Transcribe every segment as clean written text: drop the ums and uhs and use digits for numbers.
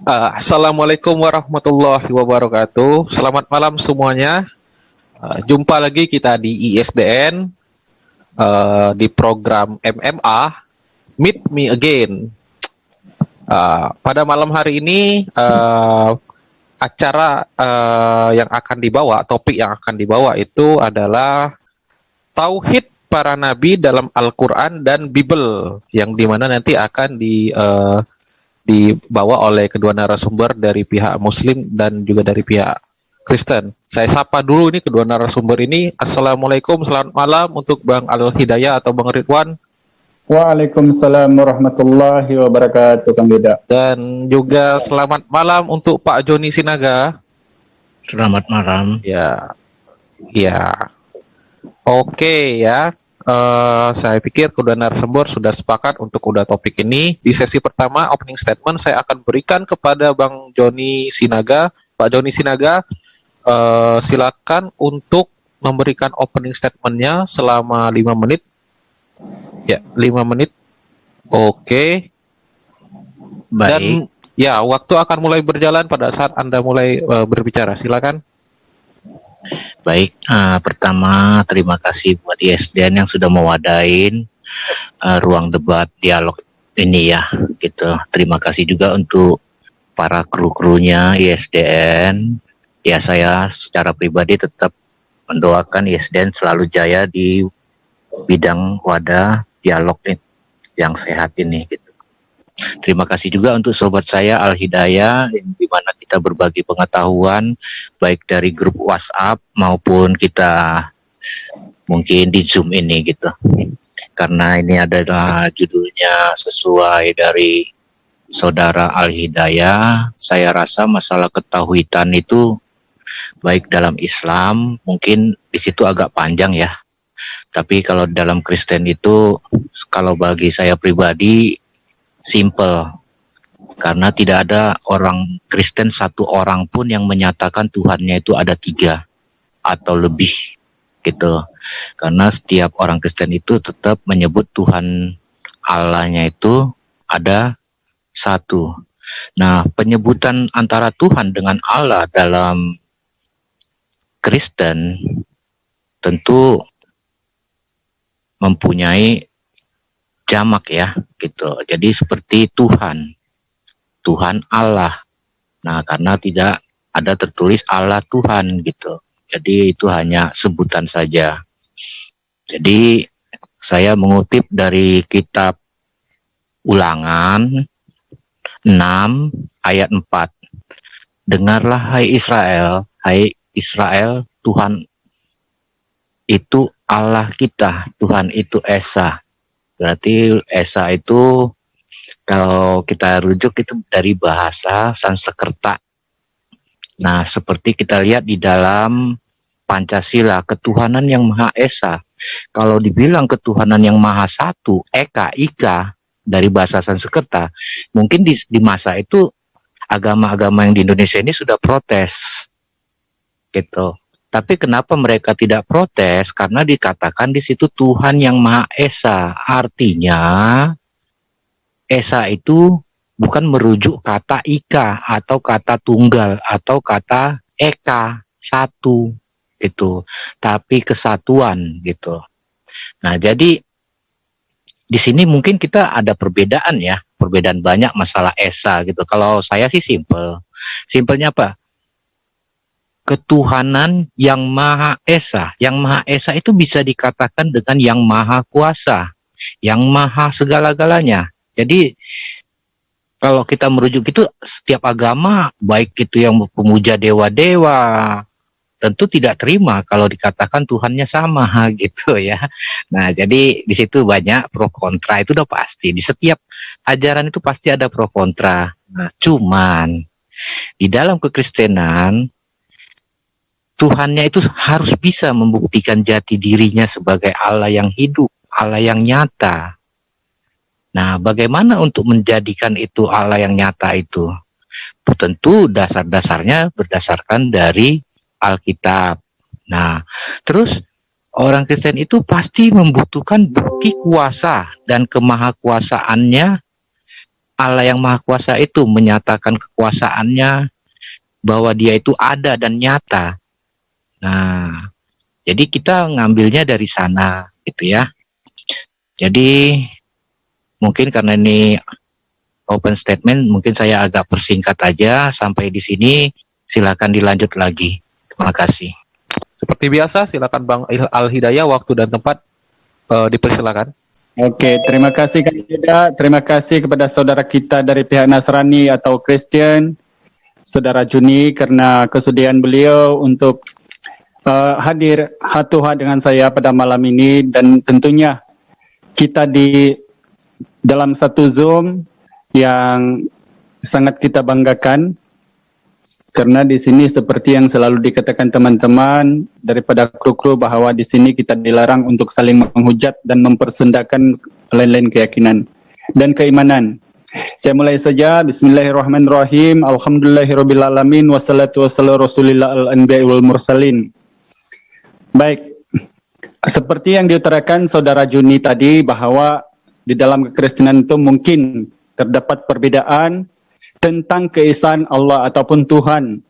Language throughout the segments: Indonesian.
Assalamualaikum warahmatullahi wabarakatuh. Selamat malam semuanya. Jumpa lagi kita di ISDN di program MMA Meet Me Again. Pada malam hari ini acara yang akan dibawa, topik yang akan dibawa itu adalah Tauhid para Nabi dalam Al-Quran dan Bible, yang dimana nanti akan dibawa oleh kedua narasumber dari pihak Muslim dan juga dari pihak Kristen. Saya sapa dulu ini kedua narasumber ini. Assalamualaikum, selamat malam untuk Bang Al-Hidayah atau Bang Ridwan. Waalaikumsalam warahmatullahi wabarakatuh, Kang Yuda. Dan juga selamat malam untuk Pak Joni Sinaga. Selamat malam. Ya. Oke ya. Saya pikir kedua narasumber sudah sepakat untuk udah topik ini. Di sesi pertama opening statement saya akan berikan kepada Bang Joni Sinaga. Pak Joni Sinaga, silakan untuk memberikan opening statementnya selama 5 menit. Ya, 5 menit. Oke. Baik. Dan ya, waktu akan mulai berjalan pada saat Anda mulai berbicara. Silakan. Baik, pertama terima kasih buat ISDN yang sudah mewadain ruang debat dialog ini ya, gitu. Terima kasih juga untuk para kru-krunya ISDN. Ya, saya secara pribadi tetap mendoakan ISDN selalu jaya di bidang wadah dialog yang sehat ini, gitu. Terima kasih juga untuk sobat saya Al-Hidayah, di mana kita berbagi pengetahuan baik dari grup WhatsApp maupun kita mungkin di Zoom ini, gitu. Karena ini adalah judulnya sesuai dari saudara Al-Hidayah, saya rasa masalah ketauhidan itu baik dalam Islam mungkin di situ agak panjang ya. Tapi kalau dalam Kristen itu, kalau bagi saya pribadi simple, karena tidak ada orang Kristen satu orang pun yang menyatakan Tuhannya itu ada 3 atau lebih, gitu. Karena setiap orang Kristen itu tetap menyebut Tuhan Allahnya itu ada 1. Nah, penyebutan antara Tuhan dengan Allah dalam Kristen tentu mempunyai jamak ya, gitu. Jadi seperti Tuhan Allah. Nah, karena tidak ada tertulis Allah Tuhan, gitu. Jadi itu hanya sebutan saja. Jadi saya mengutip dari kitab Ulangan 6 ayat 4. Dengarlah hai Israel, Tuhan itu Allah kita, Tuhan itu Esa. Berarti Esa itu kalau kita rujuk itu dari bahasa Sanskerta. Nah, seperti kita lihat di dalam Pancasila, ketuhanan yang Maha Esa. Kalau dibilang ketuhanan yang Maha Satu, Eka, Ika, dari bahasa Sanskerta, mungkin di masa itu agama-agama yang di Indonesia ini sudah protes, gitu. Tapi kenapa mereka tidak protes? Karena dikatakan di situ Tuhan yang Maha Esa. Artinya Esa itu bukan merujuk kata Ika atau kata tunggal atau kata Eka, satu, gitu. Tapi kesatuan, gitu. Nah, jadi di sini mungkin kita ada perbedaan ya, perbedaan banyak masalah Esa, gitu. Kalau saya sih simple. Simpelnya apa? Ketuhanan yang Maha Esa. Yang Maha Esa itu bisa dikatakan dengan yang Maha Kuasa, yang Maha segala-galanya. Jadi kalau kita merujuk itu, setiap agama, baik itu yang pemuja dewa-dewa, tentu tidak terima kalau dikatakan Tuhannya sama, gitu ya. Nah, jadi di situ banyak pro kontra, itu udah pasti. Di setiap ajaran itu pasti ada pro kontra. Nah, cuman di dalam kekristenan, Tuhannya itu harus bisa membuktikan jati dirinya sebagai Allah yang hidup, Allah yang nyata. Nah, bagaimana untuk menjadikan itu Allah yang nyata itu? Tentu dasar-dasarnya berdasarkan dari Alkitab. Nah, terus orang Kristen itu pasti membutuhkan bukti kuasa dan kemahakuasaannya Allah yang Maha Kuasa itu menyatakan kekuasaannya, bahwa dia itu ada dan nyata. Nah, jadi kita ngambilnya dari sana gitu ya. Jadi mungkin karena ini open statement, mungkin saya agak persingkat aja sampai di sini. Silakan dilanjut lagi. Terima kasih. Seperti biasa, silakan Bang Al-Hidayah, waktu dan tempat dipersilakan. Oke, terima kasih Kang Yuda. Terima kasih kepada saudara kita dari pihak Nasrani atau Kristen, Saudara Juni, karena kesediaan beliau untuk hadir hatu-hat dengan saya pada malam ini, dan tentunya kita di dalam satu Zoom yang sangat kita banggakan, karena di sini seperti yang selalu dikatakan teman-teman daripada kru-kru, bahwa di sini kita dilarang untuk saling menghujat dan mempersendahkan lain-lain keyakinan dan keimanan. Saya mulai saja. Bismillahirrahmanirrahim. Alhamdulillahirrabbilalamin. Wassalatu wassalamu rasulillah al-anbiya wal mursalin. Baik, seperti yang diutarakan saudara Juni tadi, bahwa di dalam kekristenan itu mungkin terdapat perbedaan tentang keesaan Allah ataupun Tuhan.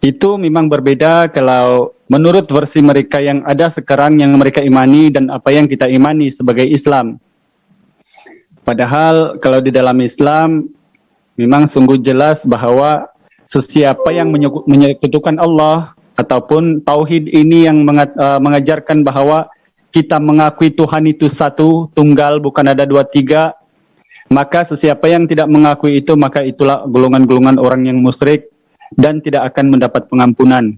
Itu memang berbeda kalau menurut versi mereka yang ada sekarang, yang mereka imani, dan apa yang kita imani sebagai Islam. Padahal kalau di dalam Islam memang sungguh jelas bahwa sesiapa yang menyekutukan Allah ataupun tauhid ini yang mengajarkan bahwa kita mengakui Tuhan itu satu, tunggal, bukan ada dua tiga, maka sesiapa yang tidak mengakui itu, maka itulah golongan-golongan orang yang musyrik dan tidak akan mendapat pengampunan,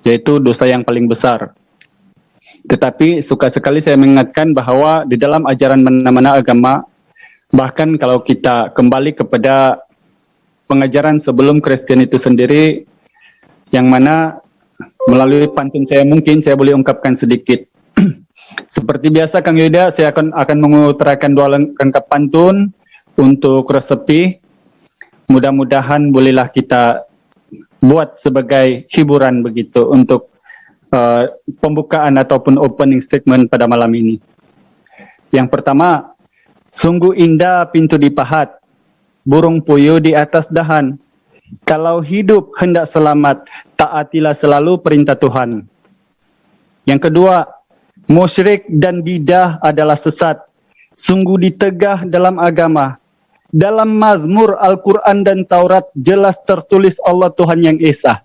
yaitu dosa yang paling besar. Tetapi suka sekali saya mengingatkan bahwa di dalam ajaran mana-mana agama, bahkan kalau kita kembali kepada pengajaran sebelum Kristen itu sendiri, yang mana melalui pantun saya mungkin saya boleh ungkapkan sedikit. Seperti biasa Kang Yuda, saya akan mengutarakan dua rangkap pantun untuk resepi. Mudah-mudahan bolehlah kita buat sebagai hiburan begitu untuk pembukaan ataupun opening statement pada malam ini. Yang pertama, sungguh indah pintu dipahat, burung puyuh di atas dahan. Kalau hidup hendak selamat, taatilah selalu perintah Tuhan. Yang kedua, musyrik dan bidah adalah sesat, sungguh ditegah dalam agama. Dalam Mazmur, Al-Quran dan Taurat jelas tertulis Allah Tuhan yang Esa.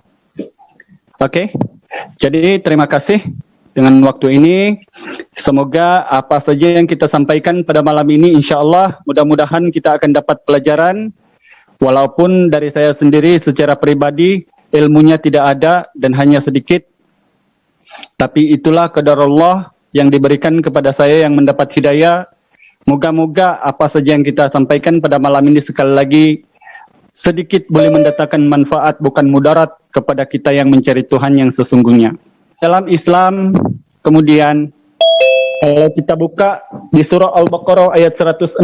Oke, jadi terima kasih dengan waktu ini. Semoga apa saja yang kita sampaikan pada malam ini, insya Allah mudah-mudahan kita akan dapat pelajaran. Walaupun dari saya sendiri secara pribadi ilmunya tidak ada dan hanya sedikit, tapi itulah qadar Allah yang diberikan kepada saya yang mendapat hidayah. Moga-moga apa saja yang kita sampaikan pada malam ini sekali lagi sedikit boleh mendatangkan manfaat bukan mudarat kepada kita yang mencari Tuhan yang sesungguhnya. Dalam Islam, kemudian kalau kita buka di surah Al-Baqarah ayat 163,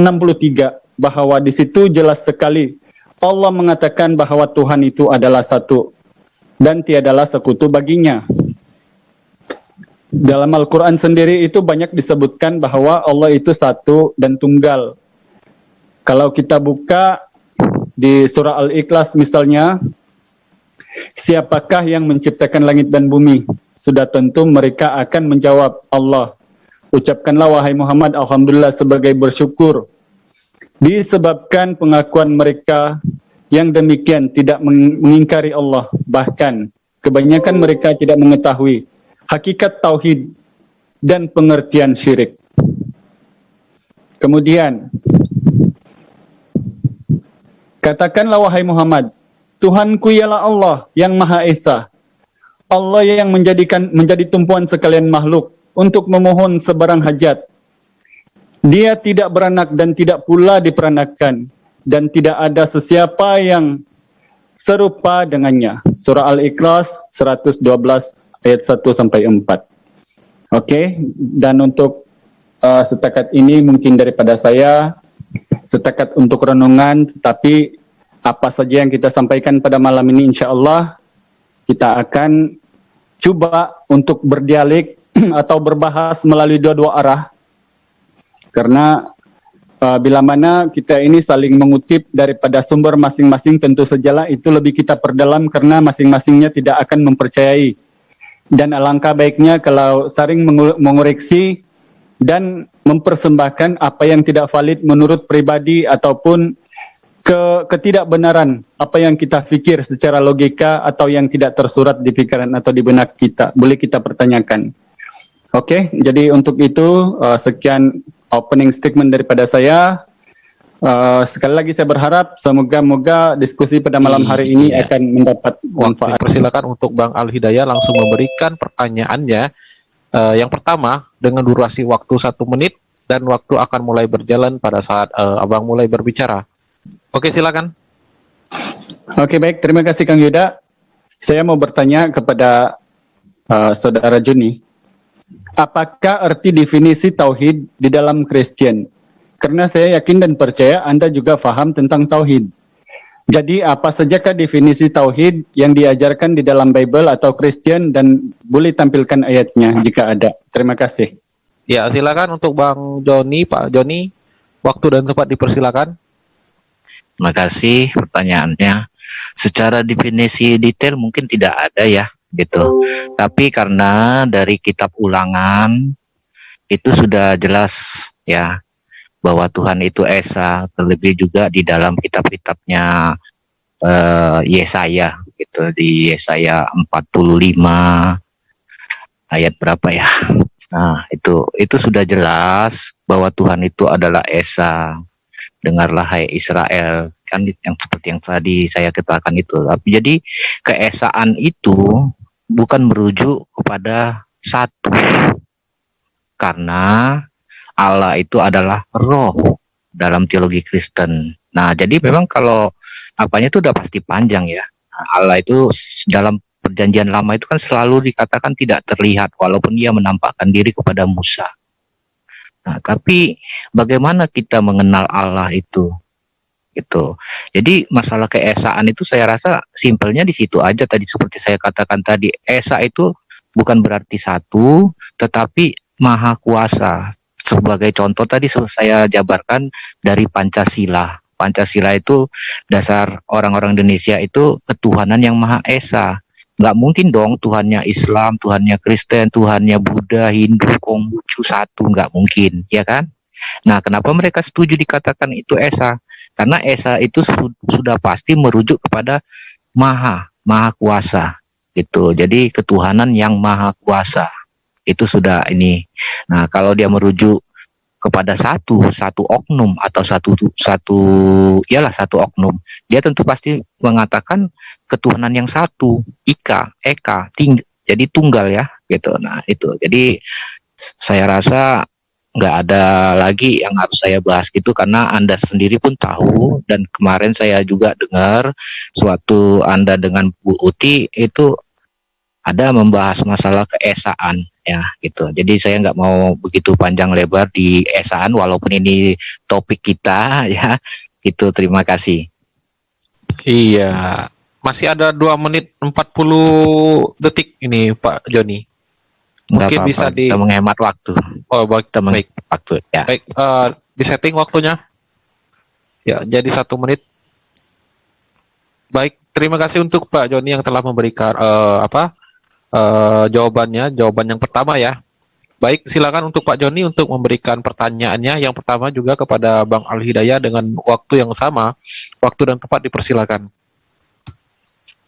bahwa di situ jelas sekali Allah mengatakan bahwa Tuhan itu adalah satu dan tiadalah sekutu baginya. Dalam Al-Quran sendiri itu banyak disebutkan bahwa Allah itu satu dan tunggal. Kalau kita buka di surah Al-Ikhlas misalnya, siapakah yang menciptakan langit dan bumi? Sudah tentu mereka akan menjawab Allah. Ucapkanlah wahai Muhammad, alhamdulillah sebagai bersyukur. Disebabkan pengakuan mereka yang demikian tidak mengingkari Allah. Bahkan kebanyakan mereka tidak mengetahui hakikat tauhid dan pengertian syirik. Kemudian katakanlah wahai Muhammad, Tuhanku ialah Allah yang Maha Esa. Allah yang menjadi tumpuan sekalian makhluk untuk memohon sebarang hajat. Dia tidak beranak dan tidak pula diperanakan, dan tidak ada sesiapa yang serupa dengannya. Surah Al-Ikhlas 112 ayat 1 sampai 4. Oke, dan untuk setakat ini mungkin daripada saya, setakat untuk renungan, tetapi apa saja yang kita sampaikan pada malam ini insya Allah kita akan coba untuk berdialek atau berbahas melalui dua-dua arah. Karena bila mana kita ini saling mengutip daripada sumber masing-masing, tentu sajalah itu lebih kita perdalam karena masing-masingnya tidak akan mempercayai. Dan alangkah baiknya kalau saling mengoreksi dan mempersembahkan apa yang tidak valid menurut pribadi ataupun ketidakbenaran apa yang kita fikir secara logika atau yang tidak tersurat di pikiran atau di benak kita, boleh kita pertanyakan. Oke, jadi untuk itu sekian opening statement daripada saya. Sekali lagi saya berharap semoga diskusi pada malam hari ini akan mendapat manfaat. Persilakan untuk Bang Al Hidayah langsung memberikan pertanyaannya. Yang pertama dengan durasi waktu 1 menit dan waktu akan mulai berjalan pada saat Abang mulai berbicara. Oke, silakan. Oke, baik, terima kasih Kang Yuda. Saya mau bertanya kepada Saudara Joni. Apakah arti definisi tauhid di dalam Kristen? Karena saya yakin dan percaya Anda juga paham tentang tauhid. Jadi apa sajakah definisi tauhid yang diajarkan di dalam Bible atau Kristen, dan boleh tampilkan ayatnya jika ada. Terima kasih. Ya, silakan untuk Bang Joni, Pak Joni. Waktu dan tempat dipersilakan. Terima kasih pertanyaannya. Secara definisi detail mungkin tidak ada ya, gitu. Tapi karena dari kitab Ulangan itu sudah jelas ya bahwa Tuhan itu Esa, terlebih juga di dalam kitab-kitabnya Yesaya, gitu, di Yesaya 45 ayat berapa ya? Nah, itu sudah jelas bahwa Tuhan itu adalah Esa. Dengarlah hai Israel, kan yang seperti yang tadi saya katakan itu. Tapi jadi keesaan itu bukan merujuk kepada satu, karena Allah itu adalah roh dalam teologi Kristen. Nah, jadi memang kalau apanya itu udah pasti panjang ya. Nah, Allah itu dalam perjanjian lama itu kan selalu dikatakan tidak terlihat walaupun dia menampakkan diri kepada Musa. Nah, tapi bagaimana kita mengenal Allah itu? Gitu. Jadi masalah keesaan itu saya rasa simpelnya di situ aja tadi, seperti saya katakan tadi, Esa itu bukan berarti satu, tetapi maha kuasa. Sebagai contoh tadi saya jabarkan dari Pancasila. Pancasila itu dasar orang-orang Indonesia itu ketuhanan yang maha esa. Nggak mungkin dong Tuhannya Islam, Tuhannya Kristen, Tuhannya Buddha, Hindu, Konghucu satu, nggak mungkin, ya kan? Nah, kenapa mereka setuju dikatakan itu esa? Karena esa itu sudah pasti merujuk kepada maha kuasa, gitu. Jadi ketuhanan yang maha kuasa itu sudah ini. Nah, kalau dia merujuk kepada satu oknum atau satu oknum, dia tentu pasti mengatakan ketuhanan yang satu, eka, jadi tunggal ya, gitu. Nah, itu. Jadi saya rasa nggak ada lagi yang harus saya bahas gitu, karena Anda sendiri pun tahu, dan kemarin saya juga dengar suatu Anda dengan Bu Uti itu ada membahas masalah keesaan ya, gitu. Jadi saya nggak mau begitu panjang lebar di esaan walaupun ini topik kita ya, gitu. Terima kasih. Iya, masih ada 2 menit 40 detik ini Pak Joni. Mungkin apa-apa, bisa kita menghemat waktu. Oh, baik. Waktu ya. Baik, disetting waktunya. Ya, jadi 1 menit. Baik, terima kasih untuk Pak Joni yang telah memberikan jawaban yang pertama ya. Baik, silakan untuk Pak Joni untuk memberikan pertanyaannya yang pertama juga kepada Bang Al Hidayah dengan waktu yang sama. Waktu dan tempat dipersilakan.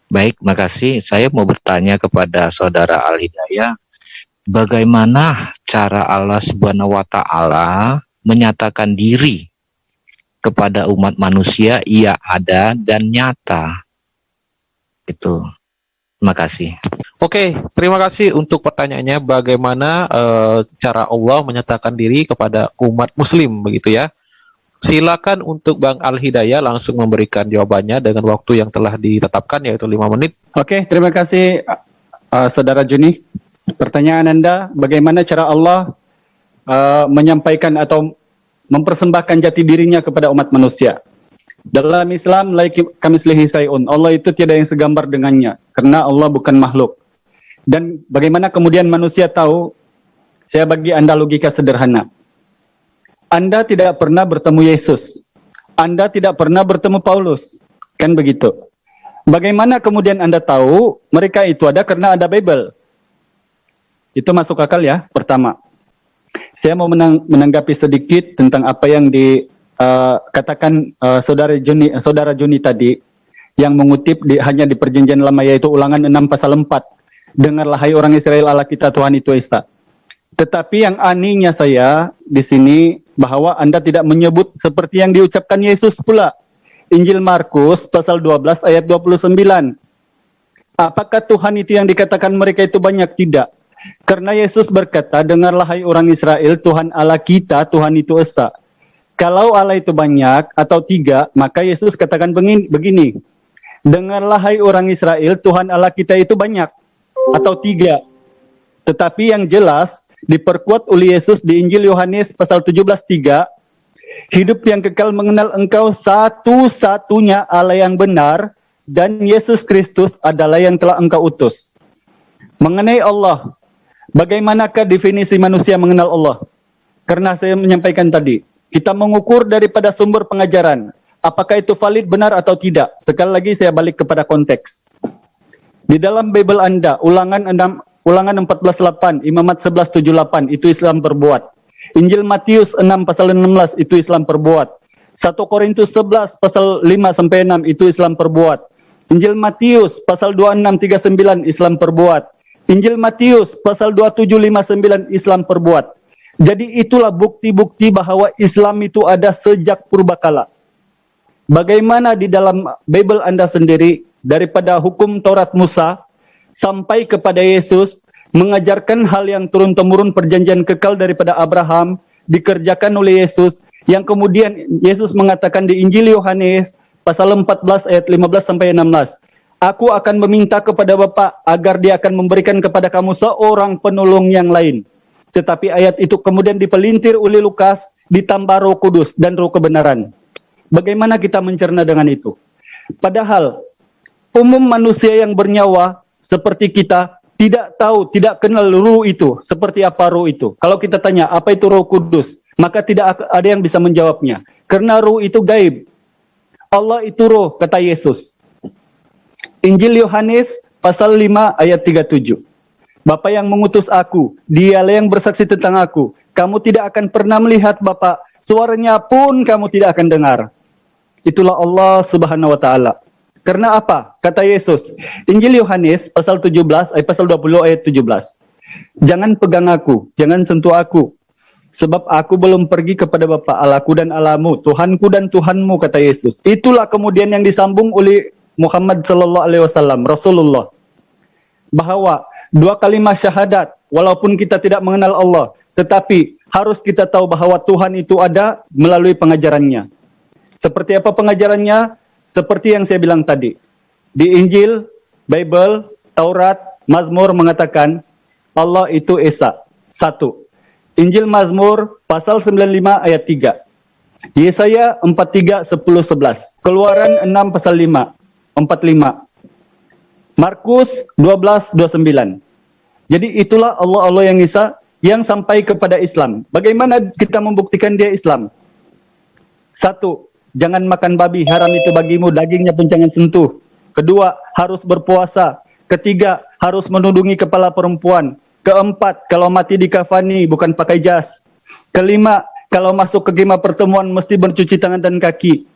Baik, makasih. Saya mau bertanya kepada Saudara Al Hidayah, bagaimana cara Allah Subhanahu wa Ta'ala menyatakan diri kepada umat manusia ia ada dan nyata? Itu. Terima kasih. Oke, terima kasih untuk pertanyaannya. Bagaimana cara Allah menyatakan diri kepada umat Muslim, begitu ya? Silakan untuk Bang Al Hidayah langsung memberikan jawabannya dengan waktu yang telah ditetapkan, yaitu 5 menit. Oke, terima kasih Saudara Juni. Pertanyaan Anda, bagaimana cara Allah menyampaikan atau mempersembahkan jati dirinya kepada umat manusia? Dalam Islam, kamislihi sayun, Allah itu tiada yang segambar dengannya, karena Allah bukan makhluk. Dan bagaimana kemudian manusia tahu? Saya bagi Anda logika sederhana. Anda tidak pernah bertemu Yesus. Anda tidak pernah bertemu Paulus. Kan begitu. Bagaimana kemudian Anda tahu mereka itu ada karena ada Bible? Itu masuk akal ya, pertama. Saya mau menanggapi sedikit tentang apa yang dikatakan saudara Juni tadi, yang mengutip hanya di perjanjian lama, yaitu Ulangan 6 pasal 4. Dengarlah hai orang Israel, Allah kita Tuhan itu Esa. Tetapi yang anehnya saya di sini bahwa Anda tidak menyebut seperti yang diucapkan Yesus pula. Injil Markus pasal 12 ayat 29. Apakah Tuhan itu yang dikatakan mereka itu banyak? Tidak. Karena Yesus berkata, dengarlah hai orang Israel, Tuhan Allah kita, Tuhan itu Esa. Kalau Allah itu banyak atau tiga, maka Yesus katakan begini. Dengarlah hai orang Israel, Tuhan Allah kita itu banyak atau tiga. Tetapi yang jelas diperkuat oleh Yesus di Injil Yohanes pasal 17:3, hidup yang kekal mengenal engkau satu-satunya Allah yang benar, dan Yesus Kristus adalah yang telah engkau utus. Mengenai Allah, bagaimanakah definisi manusia mengenal Allah? Karena saya menyampaikan tadi, kita mengukur daripada sumber pengajaran. Apakah itu valid, benar atau tidak? Sekali lagi saya balik kepada konteks. Di dalam Bible Anda, Ulangan 14:8, Imamat 11:78, itu Islam perbuat. Injil Matius 6 pasal 16, itu Islam perbuat. 1 Korintus 11 pasal 5-6, itu Islam perbuat. Injil Matius pasal 26-39, Islam perbuat. Injil Matius pasal 27-59, Islam perbuat. Jadi itulah bukti-bukti bahwa Islam itu ada sejak purbakala. Bagaimana di dalam Bible Anda sendiri, daripada hukum Taurat Musa sampai kepada Yesus, mengajarkan hal yang turun-temurun perjanjian kekal daripada Abraham, dikerjakan oleh Yesus, yang kemudian Yesus mengatakan di Injil Yohanes pasal 14 ayat 15-16, aku akan meminta kepada Bapa agar dia akan memberikan kepada kamu seorang penolong yang lain. Tetapi ayat itu kemudian dipelintir oleh Lukas, ditambah Roh Kudus dan Roh kebenaran. Bagaimana kita mencerna dengan itu? Padahal umum manusia yang bernyawa seperti kita tidak tahu, tidak kenal Ruh itu, seperti apa Ruh itu. Kalau kita tanya apa itu Roh Kudus, maka tidak ada yang bisa menjawabnya. Karena Ruh itu gaib. Allah itu Roh, kata Yesus. Injil Yohanes pasal 5 ayat 37. Bapa yang mengutus aku, dialah yang bersaksi tentang aku. Kamu tidak akan pernah melihat Bapa, suaranya pun kamu tidak akan dengar. Itulah Allah Subhanahu wa taala. Karena apa? Kata Yesus. Injil Yohanes pasal 17 pasal 20 ayat 17. Jangan pegang aku, jangan sentuh aku. Sebab aku belum pergi kepada Bapa, Allahku dan Allahmu, Tuhanku dan Tuhanmu, kata Yesus. Itulah kemudian yang disambung oleh Muhammad sallallahu alaihi wasallam, Rasulullah. Bahwa dua kalimat syahadat, walaupun kita tidak mengenal Allah, tetapi harus kita tahu bahwa Tuhan itu ada melalui pengajarannya. Seperti apa pengajarannya? Seperti yang saya bilang tadi. Di Injil, Bible, Taurat, Mazmur mengatakan Allah itu Esa. 1. Injil Mazmur pasal 95 ayat 3. Yesaya 43, 10, 11. Keluaran 6 pasal 5, 45. Markus 12, 29. Jadi itulah Allah yang Esa yang sampai kepada Islam. Bagaimana kita membuktikan dia Islam? 1. Jangan makan babi, haram itu bagimu, dagingnya pun jangan sentuh. 2. Harus berpuasa. 3. Harus menundungi kepala perempuan. 4. Kalau mati dikafani, bukan pakai jas. 5. Kalau masuk ke kemah pertemuan mesti mencuci tangan dan kaki.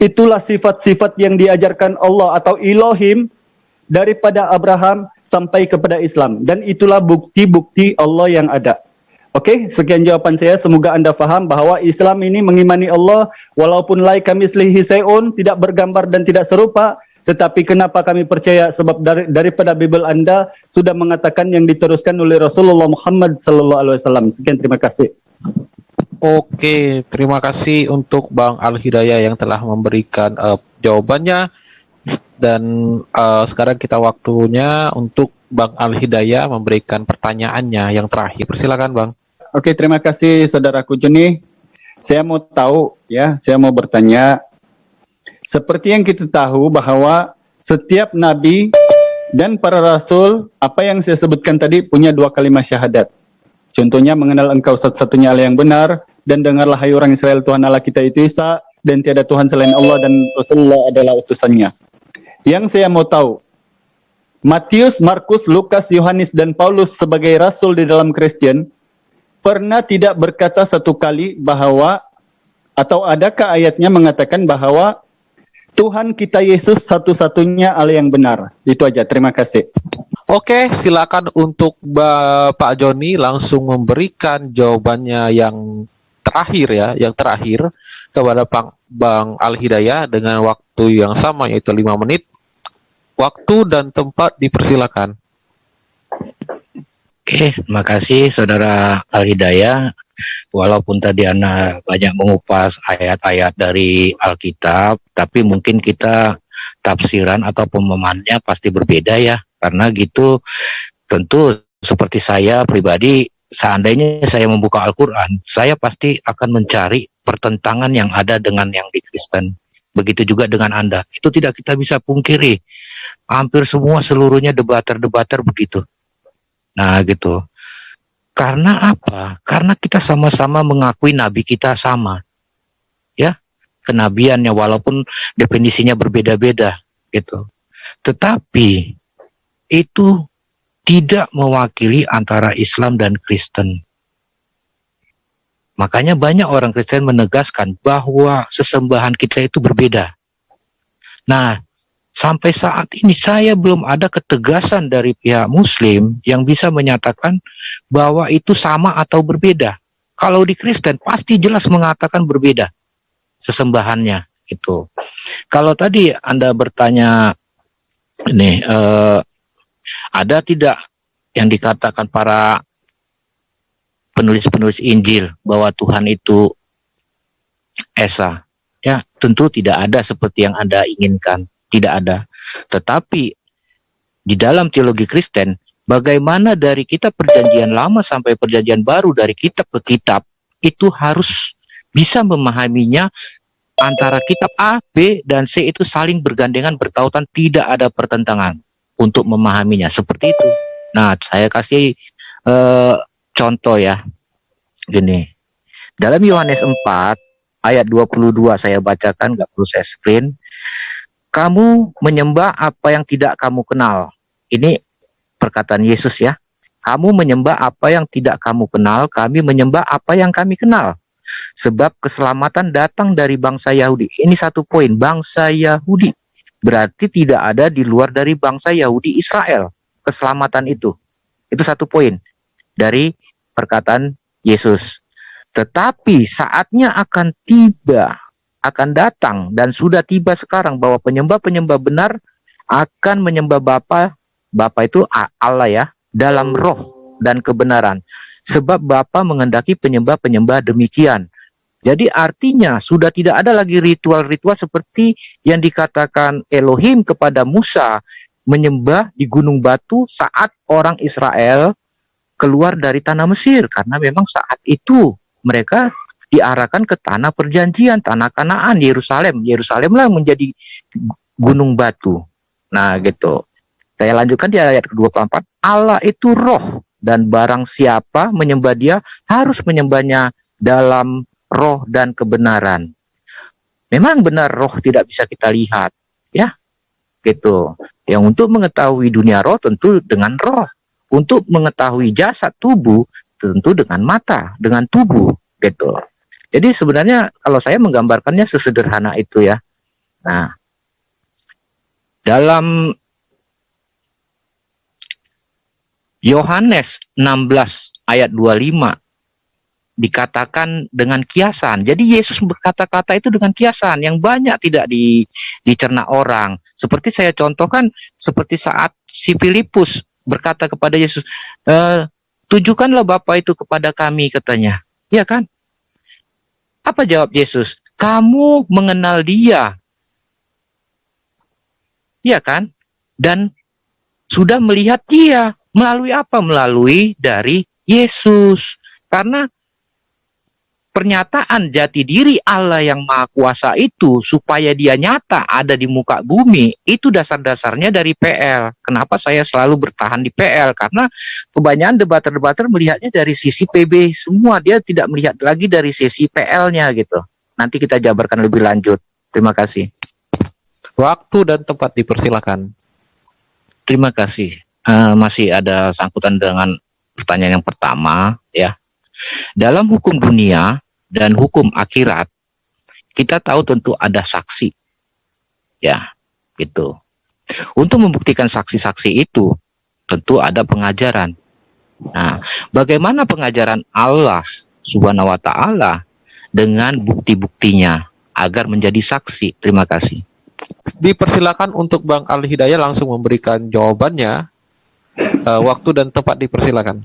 Itulah sifat-sifat yang diajarkan Allah atau Elohim daripada Abraham sampai kepada Islam. Dan itulah bukti-bukti Allah yang ada. Oke, sekian jawaban saya. Semoga Anda faham bahwa Islam ini mengimani Allah walaupun laika mislihi syai'un, tidak bergambar dan tidak serupa. Tetapi kenapa kami percaya? Sebab daripada Bible Anda sudah mengatakan yang diteruskan oleh Rasulullah Muhammad sallallahu alaihi wasallam. Sekian, terima kasih. Oke, terima kasih untuk Bang Al Hidayah yang telah memberikan jawabannya. Dan sekarang kita waktunya untuk Bang Al Hidayah memberikan pertanyaannya yang terakhir. Persilakan Bang. Oke, terima kasih saudaraku Juni. Saya mau tahu ya, saya mau bertanya. Seperti yang kita tahu bahwa setiap nabi dan para rasul, apa yang saya sebutkan tadi punya dua kalimat syahadat. Contohnya mengenal engkau satu-satunya Allah yang benar dan dengarlah hai orang Israel, Tuhan Allah kita itu Esa, dan tiada Tuhan selain Allah, dan Rasulullah adalah utusannya. Yang saya mau tahu, Matius, Markus, Lukas, Yohanes, dan Paulus sebagai rasul di dalam Kristen pernah tidak berkata satu kali bahwa, atau adakah ayatnya mengatakan bahwa Tuhan kita Yesus satu-satunya Allah yang benar? Itu aja, terima kasih. Oke, silakan untuk Pak Joni langsung memberikan jawabannya yang terakhir ya, yang terakhir kepada Bang Al-Hidayah dengan waktu yang sama yaitu 5 menit. Waktu dan tempat dipersilakan. Oke, terima kasih Saudara Al-Hidayah. Walaupun tadi Anda banyak mengupas ayat-ayat dari Alkitab, tapi mungkin kita tafsiran atau pemahamannya pasti berbeda ya. Karena gitu tentu seperti saya pribadi, seandainya saya membuka Al-Quran, saya pasti akan mencari pertentangan yang ada dengan yang di Kristen. Begitu juga dengan Anda. Itu tidak kita bisa pungkiri. Hampir semua seluruhnya debater-debater begitu. Nah gitu. Karena apa? Karena kita sama-sama mengakui nabi kita sama. Ya, kenabiannya walaupun definisinya berbeda-beda gitu. Tetapi itu tidak mewakili antara Islam dan Kristen. Makanya banyak orang Kristen menegaskan bahwa sesembahan kita itu berbeda. Nah, sampai saat ini saya belum ada ketegasan dari pihak Muslim yang bisa menyatakan bahwa itu sama atau berbeda. Kalau di Kristen pasti jelas mengatakan berbeda sesembahannya itu. Kalau tadi Anda bertanya ini ada tidak yang dikatakan para penulis-penulis Injil bahwa Tuhan itu Esa? Ya, tentu tidak ada seperti yang Anda inginkan. Tidak ada. Tetapi di dalam teologi Kristen, bagaimana dari kitab perjanjian lama sampai perjanjian baru, dari kitab ke kitab, itu harus bisa memahaminya antara kitab A, B, dan C itu saling bergandengan, bertautan, tidak ada pertentangan untuk memahaminya. Seperti itu. Nah, saya kasih contoh ya. Gini. Dalam Yohanes 4, ayat 22 saya bacakan, nggak perlu saya screen. Kamu menyembah apa yang tidak kamu kenal. Ini perkataan Yesus ya. Kamu menyembah apa yang tidak kamu kenal, kami menyembah apa yang kami kenal. Sebab keselamatan datang dari bangsa Yahudi. Ini satu poin, bangsa Yahudi. Berarti tidak ada di luar dari bangsa Yahudi Israel. Keselamatan itu. Itu satu poin dari perkataan Yesus. Tetapi saatnya akan tiba, akan datang, dan sudah tiba sekarang bahwa penyembah-penyembah benar akan menyembah Bapa itu Allah ya, dalam roh dan kebenaran. Sebab Bapa menghendaki penyembah-penyembah demikian. Jadi artinya sudah tidak ada lagi ritual-ritual seperti yang dikatakan Elohim kepada Musa menyembah di gunung batu saat orang Israel keluar dari tanah Mesir. Karena memang saat itu mereka diarahkan ke tanah perjanjian, tanah Kanaan, Yerusalem. Yerusalemlah menjadi gunung batu. Nah gitu. Saya lanjutkan di ayat ke-24. Allah itu roh, dan barang siapa menyembah dia harus menyembahnya dalam roh dan kebenaran. Memang benar roh tidak bisa kita lihat, ya, gitu. Yang untuk mengetahui dunia roh tentu dengan roh. Untuk mengetahui jasad tubuh tentu dengan mata, dengan tubuh, gitu. Jadi sebenarnya kalau saya menggambarkannya sesederhana itu ya. Nah, dalam Yohanes 16 ayat 25 dikatakan dengan kiasan. Jadi Yesus berkata-kata itu dengan kiasan yang banyak tidak dicerna orang. Seperti saya contohkan, seperti saat si Filipus berkata kepada Yesus, tunjukkanlah Bapa itu kepada kami, katanya. Iya kan? Apa jawab Yesus? Kamu mengenal dia. Iya kan? Dan sudah melihat dia. Melalui apa? Melalui dari Yesus. Karena pernyataan jati diri Allah yang Maha Kuasa itu supaya dia nyata ada di muka bumi, itu dasar-dasarnya dari PL. Kenapa saya selalu bertahan di PL? Karena kebanyakan debater-debater melihatnya dari sisi PB semua, dia tidak melihat lagi dari sisi PL-nya gitu. Nanti kita jabarkan lebih lanjut. Terima kasih. Waktu dan tempat dipersilakan. Terima kasih. Masih ada sangkutan dengan pertanyaan yang pertama, ya. Dalam hukum dunia dan hukum akhirat, kita tahu tentu ada saksi. Ya, gitu. Untuk membuktikan saksi-saksi itu, tentu ada pengajaran. Nah, bagaimana pengajaran Allah Subhanahu wa Ta'ala dengan bukti-buktinya agar menjadi saksi? Terima kasih. Dipersilakan untuk Bang Al Hidayah langsung memberikan jawabannya. Waktu dan tempat dipersilakan.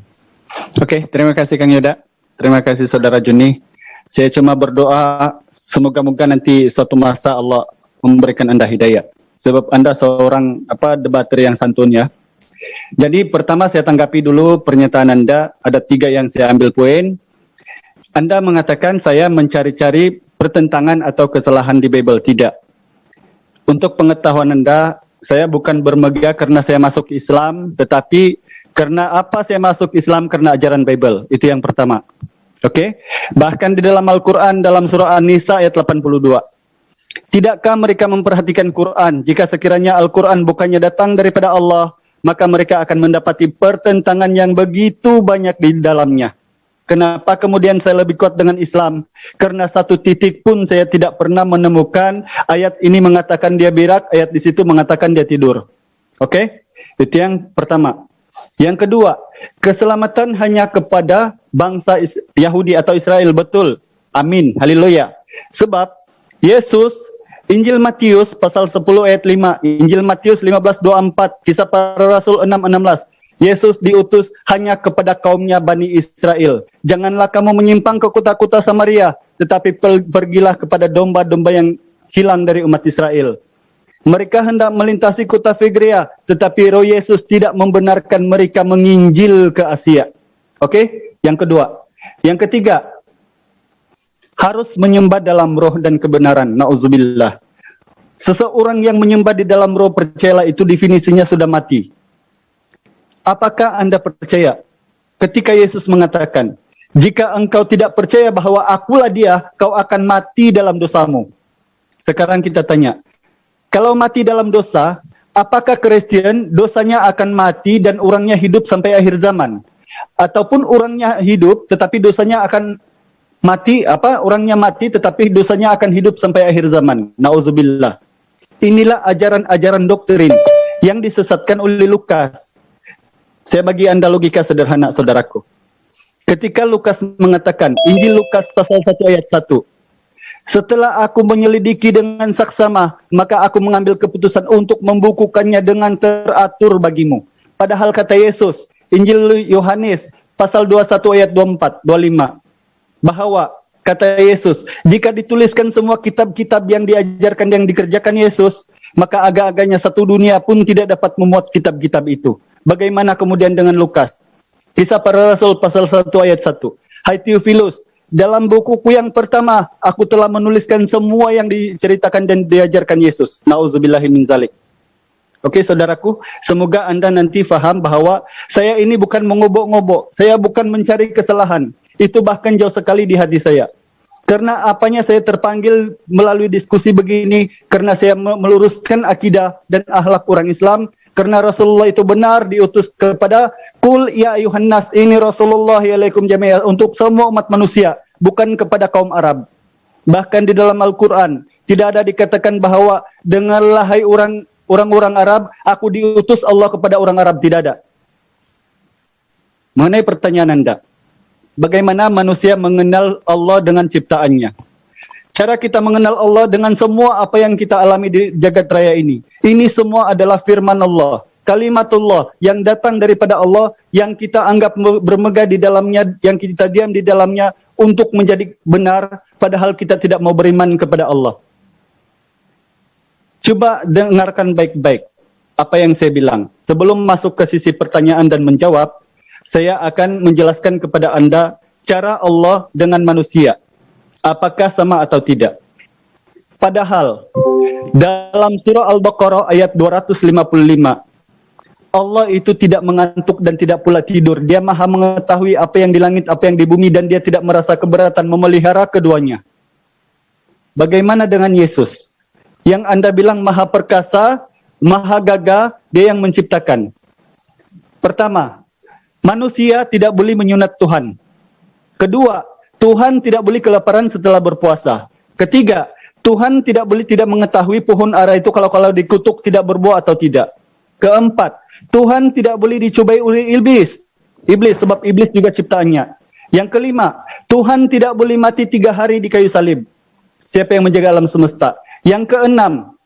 Oke, terima kasih Kang Yuda. Terima kasih Saudara Juni. Saya cuma berdoa semoga-moga nanti suatu masa Allah memberikan Anda hidayah. Sebab Anda seorang debater yang santun ya. Jadi pertama saya tanggapi dulu pernyataan Anda. Ada 3 yang saya ambil poin. Anda mengatakan saya mencari-cari pertentangan atau kesalahan di Bible. Tidak. Untuk pengetahuan Anda, saya bukan bermegah karena saya masuk Islam, tetapi karena apa saya masuk Islam? Karena ajaran Bible. Itu yang pertama. Oke? Bahkan di dalam Al-Quran, dalam surah An-Nisa ayat 82. Tidakkah mereka memperhatikan Quran? Jika sekiranya Al-Quran bukannya datang daripada Allah, maka mereka akan mendapati pertentangan yang begitu banyak di dalamnya. Kenapa kemudian saya lebih kuat dengan Islam? Karena satu titik pun saya tidak pernah menemukan ayat ini mengatakan dia berak, ayat di situ mengatakan dia tidur. Oke? Itu yang pertama. Yang kedua, keselamatan hanya kepada bangsa Yahudi atau Israel. Betul. Amin. Haleluya. Sebab Yesus, Injil Matius pasal 10 ayat 5, Injil Matius 15:24, Kisah Para Rasul 6:16. Yesus diutus hanya kepada kaumnya Bani Israel. Janganlah kamu menyimpang ke kota-kota Samaria, tetapi pergilah kepada domba-domba yang hilang dari umat Israel. Mereka hendak melintasi kota Figrea, tetapi Roh Yesus tidak membenarkan mereka menginjil ke Asia. Oke? Yang kedua. Yang ketiga, harus menyembah dalam roh dan kebenaran. Na'udzubillah. Seseorang yang menyembah di dalam roh, percayalah itu definisinya sudah mati. Apakah Anda percaya ketika Yesus mengatakan, jika engkau tidak percaya bahwa akulah dia, kau akan mati dalam dosamu. Sekarang kita tanya, kalau mati dalam dosa, apakah Kristen dosanya akan mati dan orangnya hidup sampai akhir zaman? Ataupun orangnya hidup tetapi dosanya akan mati, orangnya mati tetapi dosanya akan hidup sampai akhir zaman. Nauzubillah. Inilah ajaran-ajaran doktrin yang disesatkan oleh Lukas. Saya bagi Anda logika sederhana, saudaraku. Ketika Lukas mengatakan, Injil Lukas pasal 1 ayat 1, setelah aku menyelidiki dengan saksama, maka aku mengambil keputusan untuk membukukannya dengan teratur bagimu. Padahal kata Yesus, Injil Yohanes pasal 21 ayat 24, 25, bahwa kata Yesus, jika dituliskan semua kitab-kitab yang diajarkan yang dikerjakan Yesus, maka agak-agaknya satu dunia pun tidak dapat memuat kitab-kitab itu. Bagaimana kemudian dengan Lukas? Kisah Para Rasul pasal 1 ayat 1. Hai Theophilus, dalam bukuku yang pertama, aku telah menuliskan semua yang diceritakan dan diajarkan Yesus. Nauzubillahi min zalik. Oke saudaraku, semoga Anda nanti faham bahwa saya ini bukan mengobok-ngobok. Saya bukan mencari kesalahan. Itu bahkan jauh sekali di hati saya. Karena apanya saya terpanggil melalui diskusi begini, karena saya meluruskan akidah dan akhlak orang Islam, karena Rasulullah itu benar diutus kepada Qul ya ayuhan nas, ini Rasulullah alaikum jami'ah, untuk semua umat manusia, bukan kepada kaum Arab. Bahkan di dalam Al-Quran tidak ada dikatakan bahwa dengarlah hai orang-orang Arab, aku diutus Allah kepada orang Arab. Tidak ada. Mengenai pertanyaan Anda, bagaimana manusia mengenal Allah dengan ciptaannya? Cara kita mengenal Allah dengan semua apa yang kita alami di jagat raya ini. Ini semua adalah firman Allah, kalimatullah yang datang daripada Allah, yang kita anggap bermegah di dalamnya, yang kita diam di dalamnya untuk menjadi benar, padahal kita tidak mau beriman kepada Allah. Coba dengarkan baik-baik apa yang saya bilang. Sebelum masuk ke sisi pertanyaan dan menjawab, saya akan menjelaskan kepada Anda cara Allah dengan manusia. Apakah sama atau tidak? Padahal dalam surah Al-Baqarah ayat 255, Allah itu tidak mengantuk dan tidak pula tidur. Dia maha mengetahui apa yang di langit, apa yang di bumi, dan dia tidak merasa keberatan memelihara keduanya. Bagaimana dengan Yesus? Yang Anda bilang maha perkasa, maha gagah, dia yang menciptakan. Pertama, manusia tidak boleh menyunat Tuhan. Kedua, Tuhan tidak boleh kelaparan setelah berpuasa. Ketiga, Tuhan tidak boleh tidak mengetahui pohon ara itu kalau dikutuk tidak berbuah atau tidak. Keempat, Tuhan tidak boleh dicobai oleh iblis. Sebab iblis juga ciptaannya. Yang kelima, Tuhan tidak boleh mati 3 hari di kayu salib. Siapa yang menjaga alam semesta? Yang keenam,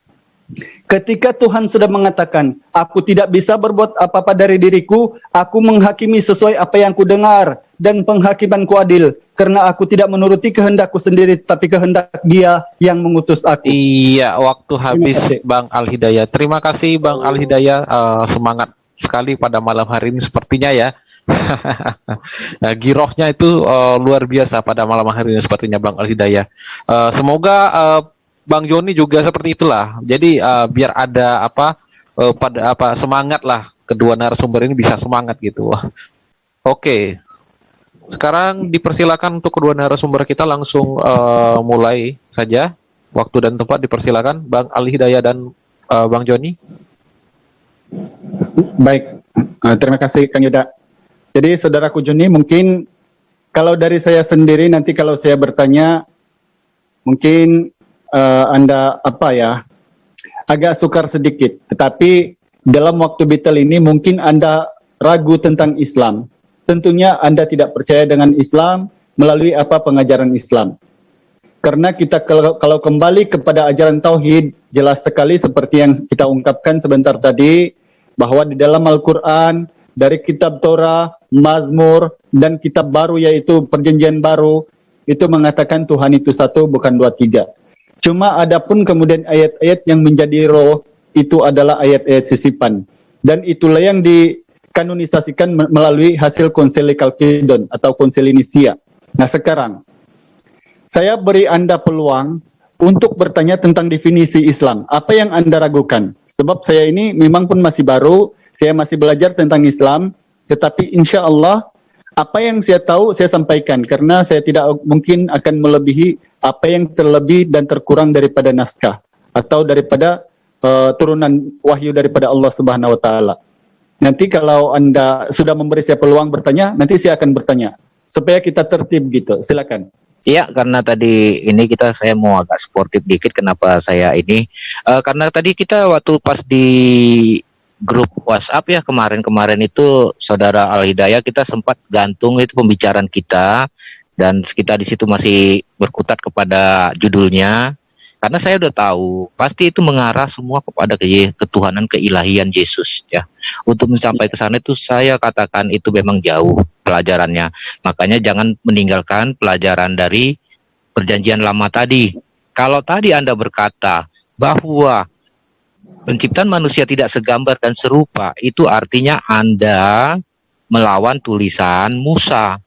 ketika Tuhan sudah mengatakan, aku tidak bisa berbuat apa-apa dari diriku, aku menghakimi sesuai apa yang ku dengar, dan penghakimanku adil, karena aku tidak menuruti kehendakku sendiri, tapi kehendak Dia yang mengutus aku. Iya, waktu habis Bang Al-Hidayah. Terima kasih Bang Al-Hidayah, semangat sekali pada malam hari ini sepertinya ya. Nah, girohnya itu luar biasa pada malam hari ini sepertinya Bang Al-Hidayah. Semoga Bang Joni juga seperti itulah. Jadi biar ada semangat lah, kedua narasumber ini bisa semangat gitu. Oke. Sekarang dipersilakan untuk kedua narasumber kita langsung mulai saja. Waktu dan tempat dipersilakan Bang Al-Hidayah dan Bang Joni. Baik, terima kasih Kang Yuda. Jadi saudaraku Joni, mungkin kalau dari saya sendiri nanti kalau saya bertanya, mungkin Anda agak sukar sedikit. Tetapi dalam waktu vital ini mungkin Anda ragu tentang Islam. Tentunya Anda tidak percaya dengan Islam melalui pengajaran Islam. Karena kita kalau kembali kepada ajaran Tauhid, jelas sekali seperti yang kita ungkapkan sebentar tadi, bahwa di dalam Al-Quran, dari kitab Torah, Mazmur, dan kitab baru yaitu Perjanjian Baru, itu mengatakan Tuhan itu satu, bukan dua, tiga. Cuma adapun kemudian ayat-ayat yang menjadi roh, itu adalah ayat-ayat sisipan. Dan itulah yang kanonisasikan melalui hasil konsili Chalcedon atau konsili Nicea. Nah sekarang, saya beri Anda peluang untuk bertanya tentang definisi Islam. Apa yang Anda ragukan? Sebab saya ini memang pun masih baru, saya masih belajar tentang Islam, tetapi insya Allah apa yang saya tahu saya sampaikan, karena saya tidak mungkin akan melebihi apa yang terlebih dan terkurang daripada naskah, atau daripada turunan wahyu daripada Allah Subhanahu Wa Taala. Nanti kalau Anda sudah memberi saya peluang bertanya, nanti saya akan bertanya. Supaya kita tertib gitu, silakan. Iya, karena tadi ini saya mau agak sportif dikit. Kenapa saya ini? Karena tadi kita waktu pas di grup WhatsApp ya kemarin itu Saudara Al-Hidayah kita sempat gantung itu pembicaraan kita. Dan kita di situ masih berkutat kepada judulnya. Karena saya udah tahu, pasti itu mengarah semua kepada ketuhanan keilahian Yesus ya. Untuk mencapai ke sana itu saya katakan itu memang jauh pelajarannya. Makanya jangan meninggalkan pelajaran dari Perjanjian Lama tadi. Kalau tadi Anda berkata bahwa penciptaan manusia tidak segambar dan serupa, itu artinya Anda melawan tulisan Musa.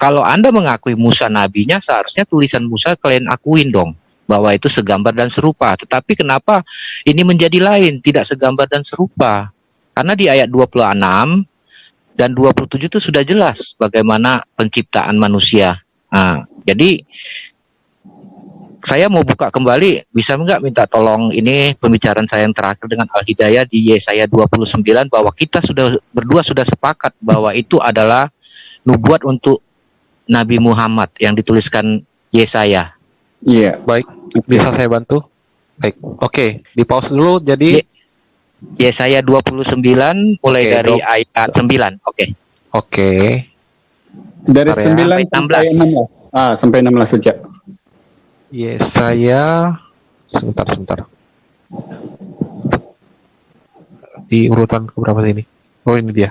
Kalau Anda mengakui Musa nabinya, seharusnya tulisan Musa kalian akuin dong, bahwa itu segambar dan serupa. Tetapi kenapa ini menjadi lain, tidak segambar dan serupa? Karena di ayat 26 dan 27 itu sudah jelas bagaimana penciptaan manusia. Nah, jadi saya mau buka kembali, bisa nggak minta tolong ini pembicaraan saya yang terakhir dengan Al-Hidayah di Yesaya 29, bahwa kita berdua sudah sepakat bahwa itu adalah nubuat untuk Nabi Muhammad yang dituliskan Yesaya. Iya, baik. Bisa saya bantu? Baik. Oke, di pause dulu. Jadi Yesaya 29 mulai dari ayat 9. Oke. Dari 9 sampai 16. Sampai 16 saja. Yesaya sebentar. Di urutan keberapa sini? Oh, ini dia.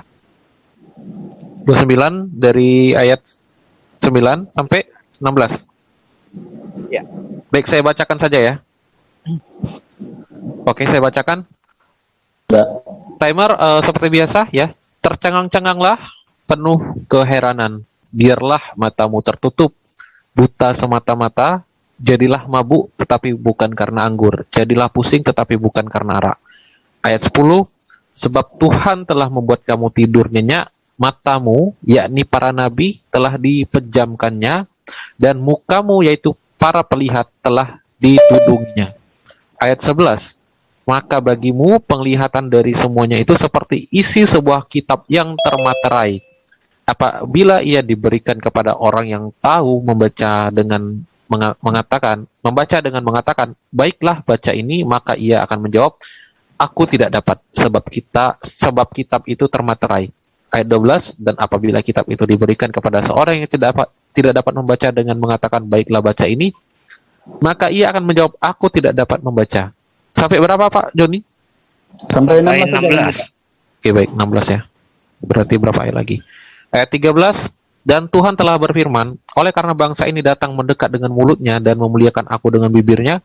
29 dari ayat 9 sampai 16. Ya. Baik, saya bacakan saja ya. Oke, saya bacakan. Timer seperti biasa ya. Tercengang-cenganglah penuh keheranan. Biarlah matamu tertutup. buta semata-mata, jadilah mabuk tetapi bukan karena anggur, jadilah pusing tetapi bukan karena arak. Ayat 10, sebab Tuhan telah membuat kamu tidur nyenyak, matamu, yakni para nabi, telah dipejamkannya, dan mukamu, yaitu para pelihat, telah ditudungnya. Ayat 11, maka bagimu penglihatan dari semuanya itu seperti isi sebuah kitab yang termaterai. Apabila ia diberikan kepada orang yang tahu membaca dengan mengatakan, baiklah baca ini, maka ia akan menjawab, aku tidak dapat, sebab kitab itu termaterai. Ayat 12, dan apabila kitab itu diberikan kepada seorang yang tidak dapat membaca dengan mengatakan, baiklah baca ini, maka ia akan menjawab, aku tidak dapat membaca. Sampai berapa Pak Joni? Sampai 16. 16. Oke, baik, 16 ya. Berarti berapa ayat lagi? Ayat 13, dan Tuhan telah berfirman, oleh karena bangsa ini datang mendekat dengan mulutnya dan memuliakan aku dengan bibirnya,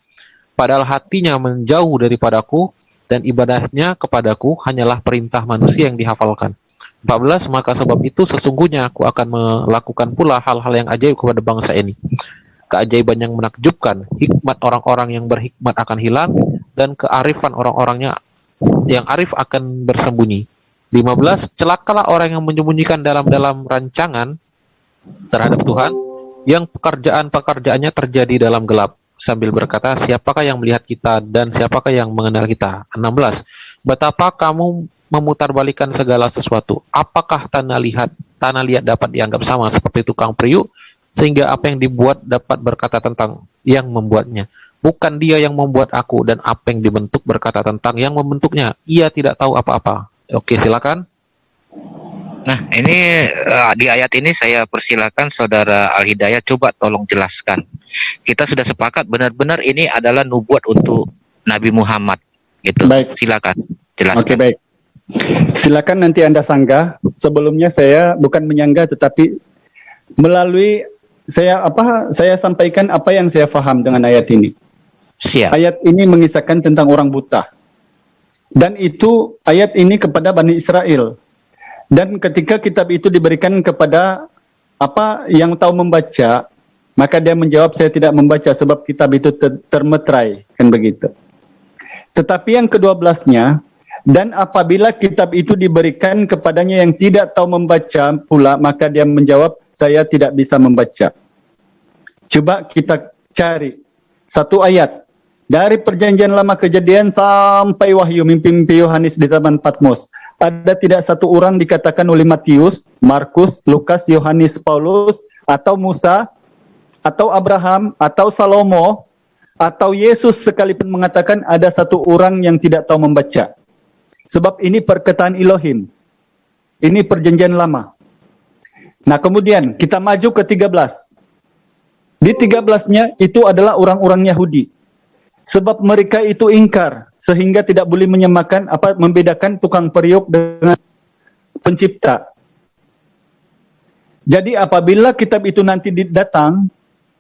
padahal hatinya menjauh daripadaku, dan ibadahnya kepadaku hanyalah perintah manusia yang dihafalkan. 14, maka sebab itu sesungguhnya aku akan melakukan pula hal-hal yang ajaib kepada bangsa ini. Keajaiban yang menakjubkan, hikmat orang-orang yang berhikmat akan hilang, dan kearifan orang-orangnya yang arif akan bersembunyi. 15, celakalah orang yang menyembunyikan dalam rancangan terhadap Tuhan, yang pekerjaan-pekerjaannya terjadi dalam gelap, sambil berkata, siapakah yang melihat kita dan siapakah yang mengenal kita? 16, betapa kamu memutarbalikkan segala sesuatu. Apakah tanah liat dapat dianggap sama seperti tukang periuk, sehingga apa yang dibuat dapat berkata tentang yang membuatnya? Bukan dia yang membuat aku, dan apa yang dibentuk berkata tentang yang membentuknya. Ia tidak tahu apa-apa. Oke, silakan. Nah, ini di ayat ini saya persilakan Saudara Al-Hidayah coba tolong jelaskan. Kita sudah sepakat benar-benar ini adalah nubuat untuk Nabi Muhammad, gitu. Baik. Silakan jelaskan. Oke, baik. Silakan nanti Anda sanggah. Sebelumnya saya bukan menyanggah, tetapi melalui saya sampaikan apa yang saya paham dengan ayat ini. Siap. Ayat ini mengisahkan tentang orang buta. Dan itu ayat ini kepada Bani Israel. Dan ketika kitab itu diberikan kepada yang tahu membaca, maka dia menjawab, saya tidak membaca sebab kitab itu termeterai, kan begitu. Tetapi yang ke-12-nya, dan apabila kitab itu diberikan kepadanya yang tidak tahu membaca pula, maka dia menjawab, saya tidak bisa membaca. Coba kita cari satu ayat dari perjanjian lama Kejadian sampai Wahyu, mimpi-mimpi Yohanes di Taman Patmos. Ada tidak satu orang dikatakan oleh Matius, Markus, Lukas, Yohanes, Paulus, atau Musa, atau Abraham, atau Salomo, atau Yesus sekalipun mengatakan ada satu orang yang tidak tahu membaca. Sebab ini perkataan Elohim. Ini perjanjian lama. Nah, kemudian kita maju ke 13. Di 13-nya itu adalah orang-orang Yahudi. Sebab mereka itu ingkar sehingga tidak boleh membedakan tukang periuk dengan pencipta. Jadi apabila kitab itu nanti datang,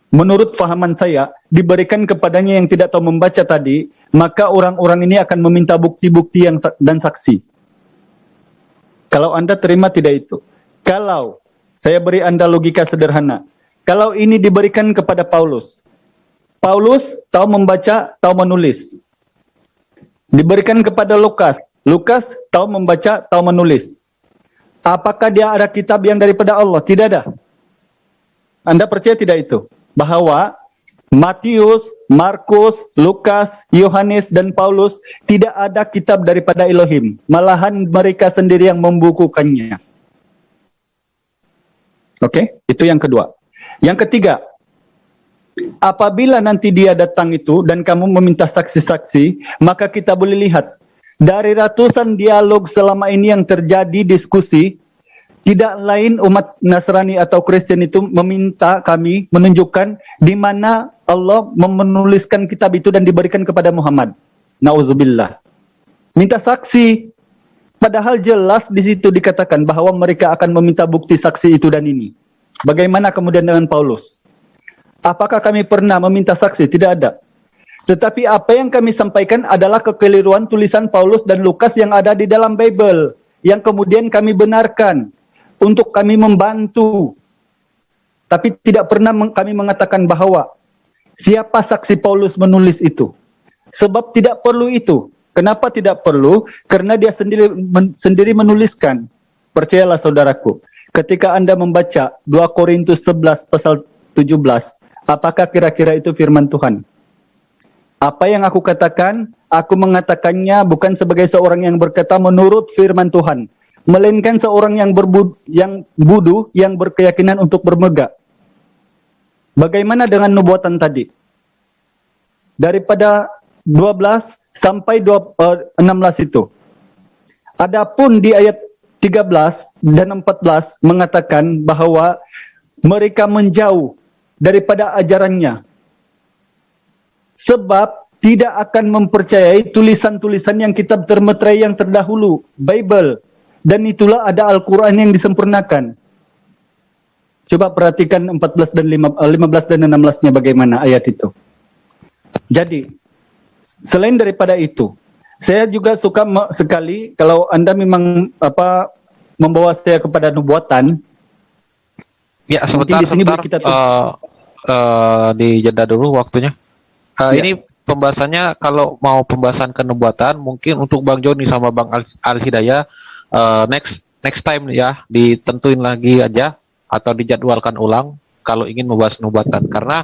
menurut fahaman saya, diberikan kepadanya yang tidak tahu membaca tadi, maka orang-orang ini akan meminta bukti-bukti dan saksi. Kalau Anda terima tidak itu. Kalau saya beri Anda logika sederhana. Kalau ini diberikan kepada Paulus, Paulus tahu membaca, tahu menulis. Diberikan kepada Lukas, Lukas tahu membaca, tahu menulis. Apakah dia ada kitab yang daripada Allah? Tidak ada. Anda percaya tidak itu? Bahwa Matius, Markus, Lukas, Yohanes, dan Paulus tidak ada kitab daripada Elohim. Malahan mereka sendiri yang membukukannya. Oke, itu yang kedua. Yang ketiga, apabila nanti dia datang itu dan kamu meminta saksi-saksi, maka kita boleh lihat dari ratusan dialog selama ini yang terjadi diskusi, tidak lain umat Nasrani atau Kristen itu meminta kami menunjukkan di mana Allah menuliskan kitab itu dan diberikan kepada Muhammad. Nauzubillah. Minta saksi. Padahal jelas di situ dikatakan bahwa mereka akan meminta bukti saksi itu dan ini. Bagaimana kemudian dengan Paulus? Apakah kami pernah meminta saksi? Tidak ada. Tetapi apa yang kami sampaikan adalah kekeliruan tulisan Paulus dan Lukas yang ada di dalam Bible, yang kemudian kami benarkan untuk kami membantu tapi tidak pernah kami mengatakan bahwa siapa saksi Paulus menulis itu. Sebab tidak perlu itu. Kenapa tidak perlu? Karena dia sendiri menuliskan. Percayalah saudaraku, ketika Anda membaca 2 Korintus 11 pasal 17, apakah kira-kira itu firman Tuhan? Apa yang aku katakan, aku mengatakannya bukan sebagai seorang yang berkata menurut firman Tuhan, melainkan seorang yang bodoh, yang berkeyakinan untuk bermegah. Bagaimana dengan nubuatan tadi? Daripada 12 sampai 16 itu. Adapun di ayat 13 dan 14 mengatakan bahwa mereka menjauh daripada ajarannya. Sebab tidak akan mempercayai tulisan-tulisan yang kitab termeterai yang terdahulu, Bible. Dan itulah ada Al-Quran yang disempurnakan. Coba perhatikan 14 dan 15 dan 16-nya bagaimana ayat itu. Jadi, selain daripada itu, saya juga suka sekali kalau Anda memang membawa saya kepada nubuatan. Ya, sebentar, kita dijeda dulu waktunya. Ya. Ini pembahasannya, kalau mau pembahasan kenubuatan, mungkin untuk Bang Joni sama Bang Al-Hidayah, next time ya, ditentuin lagi aja, atau dijadwalkan ulang, kalau ingin membahas nubuatan. Karena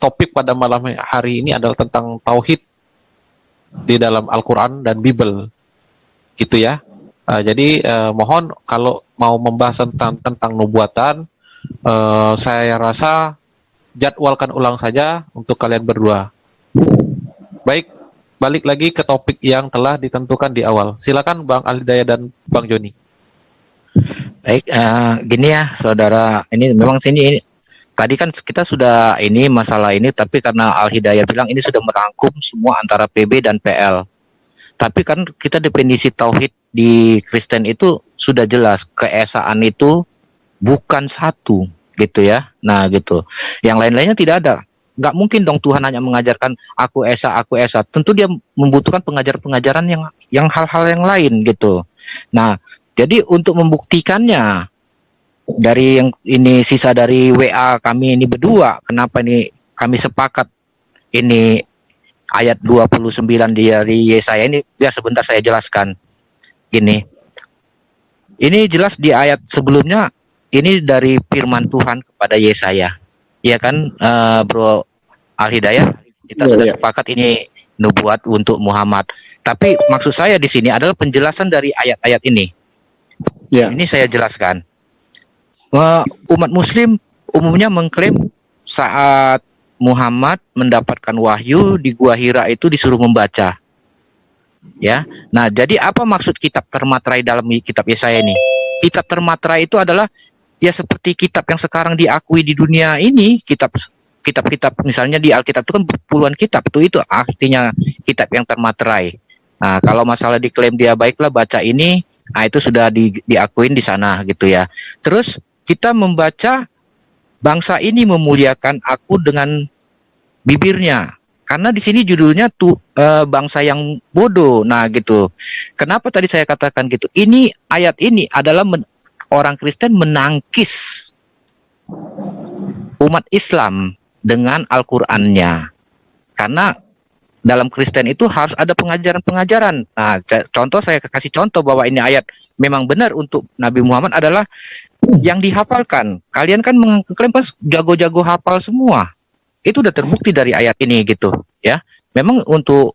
topik pada malam hari ini adalah tentang tauhid di dalam Al-Quran dan Bible, gitu ya. Jadi mohon kalau mau membahas tentang nubuatan, saya rasa jadwalkan ulang saja untuk kalian berdua. Baik, balik lagi ke topik yang telah ditentukan di awal. Silakan Bang Al-Hidayah dan Bang Joni. Baik, gini ya saudara, ini memang sini tadi kan kita sudah ini masalah ini, tapi karena Al-Hidayah bilang ini sudah merangkum semua antara PB dan PL. Tapi kan kita definisi tauhid di Kristen itu sudah jelas, keesaan itu bukan satu, gitu ya. Nah gitu, yang lain-lainnya tidak ada. Nggak mungkin dong Tuhan hanya mengajarkan aku esa. Tentu dia membutuhkan pengajaran-pengajaran yang hal-hal yang lain gitu. Nah, jadi untuk membuktikannya dari yang ini sisa dari WA kami ini berdua, kenapa ini kami sepakat ini ayat 29 dari Yesaya ini, biar sebentar saya jelaskan. Gini. Ini jelas di ayat sebelumnya, ini dari firman Tuhan kepada Yesaya. Iya kan, Bro Al-Hidayah, kita sudah sepakat ini nubuat untuk Muhammad. Tapi maksud saya di sini adalah penjelasan dari ayat-ayat ini. Ya. Ini saya jelaskan. Umat Muslim umumnya mengklaim saat Muhammad mendapatkan wahyu di Gua Hira itu disuruh membaca. Ya, nah jadi apa maksud kitab termaterai dalam kitab Yesaya ini? Kitab termaterai itu adalah ya seperti kitab yang sekarang diakui di dunia ini, kitab-kitab misalnya di Alkitab itu kan puluhan kitab, itu artinya kitab yang termaterai. Nah, kalau masalah diklaim dia baiklah baca ini, nah itu sudah diakuin di sana gitu ya. Terus kita membaca bangsa ini memuliakan aku dengan bibirnya. Karena di sini judulnya tuh bangsa yang bodoh. Nah, gitu. Kenapa tadi saya katakan gitu? Ini ayat ini adalah orang Kristen menangkis umat Islam dengan Al-Qur'annya. Karena dalam Kristen itu harus ada pengajaran-pengajaran. Nah, contoh saya kasih contoh bahwa ini ayat memang benar untuk Nabi Muhammad adalah yang dihafalkan. Kalian kan mengklaim pas jago-jago hafal semua. Itu udah terbukti dari ayat ini gitu, ya. Memang untuk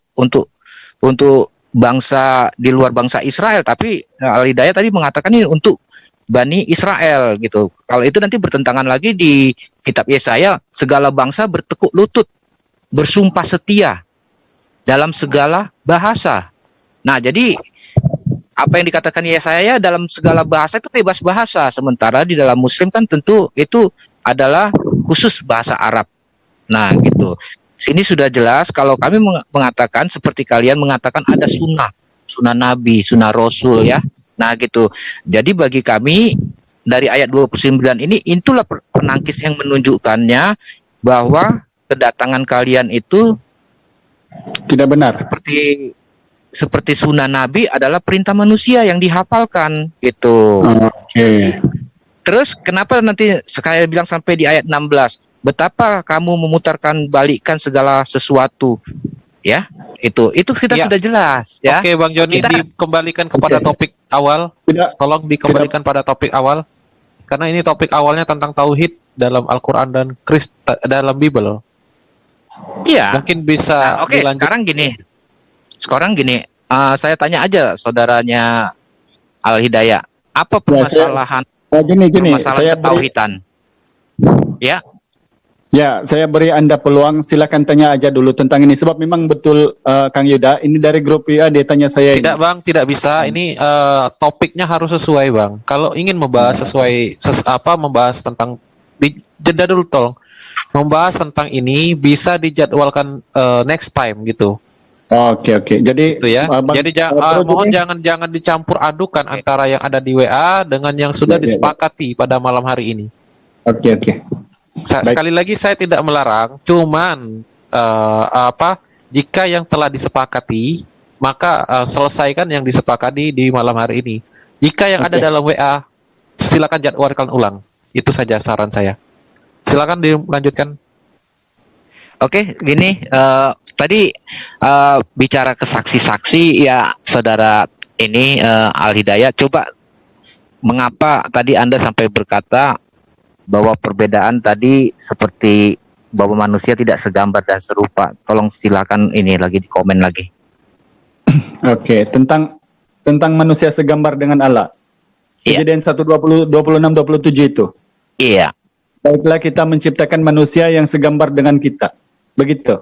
bangsa di luar bangsa Israel, tapi Al-Hidayah tadi mengatakan ini untuk Bani Israel gitu. Kalau itu nanti bertentangan lagi di kitab Yesaya, segala bangsa bertekuk lutut, bersumpah setia dalam segala bahasa. Nah, jadi apa yang dikatakan Yesaya dalam segala bahasa itu bebas bahasa, sementara di dalam Muslim kan tentu itu adalah khusus bahasa Arab. Nah, gitu. Sini sudah jelas kalau kami mengatakan seperti kalian mengatakan ada sunnah Nabi, sunnah Rasul ya. Nah, gitu. Jadi bagi kami dari ayat 29 ini itulah penangkis yang menunjukkannya bahwa kedatangan kalian itu tidak benar. Seperti sunnah Nabi adalah perintah manusia yang dihafalkan gitu. Oke. Terus kenapa nanti saya bilang sampai di ayat 16? Betapa kamu memutarkan balikkan segala sesuatu, ya? Itu kita Ya. sudah jelas, ya. Oke, Bang Joni, Kita- dikembalikan kepada Oke. topik awal. Tidak. Tolong dikembalikan pada topik awal. Karena ini topik awalnya tentang tauhid dalam Al-Quran dan dalam Bible. Iya. Mungkin bisa Nah, oke, dilanjut. sekarang gini, saya tanya aja saudaranya Al Hidayah, apa permasalahan Gini, permasalahan saya beri, ketauhidan? Ya, saya beri Anda peluang, silakan tanya aja dulu tentang ini, sebab memang betul Kang Yuda, ini dari grup WA dia tanya saya Tidak, ini. Bang, tidak bisa. Ini topiknya harus sesuai, Bang. Kalau ingin membahas membahas tentang jeda dulu, tolong. Membahas tentang ini bisa dijadwalkan next time gitu. Oke, jadi Gitu ya. Bang, Jadi Bro mohon Joni, jangan dicampur adukan antara yang ada di WA dengan yang sudah Ya. disepakati pada malam hari ini. Oke. Baik. Sekali lagi saya tidak melarang, cuman jika yang telah disepakati maka selesaikan yang disepakati di malam hari ini. Jika yang ada Oke. dalam WA silakan jadwalkan ulang. Itu saja saran saya. Silakan dilanjutkan. oke, gini, tadi bicara ke saksi-saksi, ya saudara ini Al Hidayah, coba mengapa tadi Anda sampai berkata bahwa perbedaan tadi seperti bahwa manusia tidak segambar dan serupa. Tolong silakan ini lagi di komen lagi. Oke, tentang manusia segambar dengan Allah. Iya. Kejadian 1:26-27 itu. Iya, Baiklah kita menciptakan manusia yang segambar dengan kita. Begitu.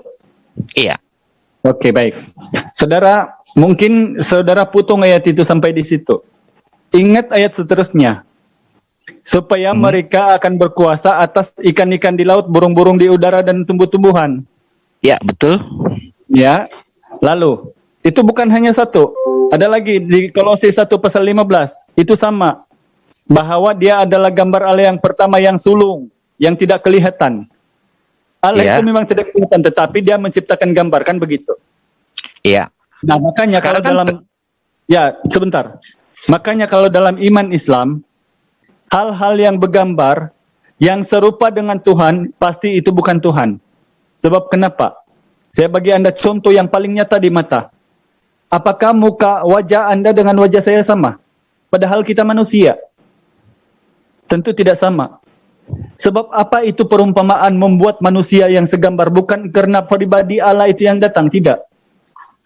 iya. Oke, baik. Saudara, mungkin saudara putung ayat itu sampai di situ. Ingat ayat seterusnya. Supaya mereka akan berkuasa atas ikan-ikan di laut, burung-burung di udara, dan tumbuh-tumbuhan. Ya, betul. Ya. Lalu, itu bukan hanya satu. Ada lagi di Kolose 1:15. Itu sama. Bahwa dia adalah gambar Allah yang pertama yang sulung, yang tidak kelihatan. Allah Ya. itu memang tidak kelihatan, tetapi dia menciptakan gambar, kan begitu. Iya. Nah, makanya Sekarang kalau dalam sebentar. Makanya kalau dalam iman Islam, hal-hal yang bergambar yang serupa dengan Tuhan pasti itu bukan Tuhan. Sebab kenapa? Saya bagi Anda contoh yang paling nyata di mata. Apakah muka wajah Anda dengan wajah saya sama? Padahal kita manusia. Tentu tidak sama. Sebab apa itu perumpamaan membuat manusia yang segambar, bukan karena pribadi Allah itu yang datang, tidak.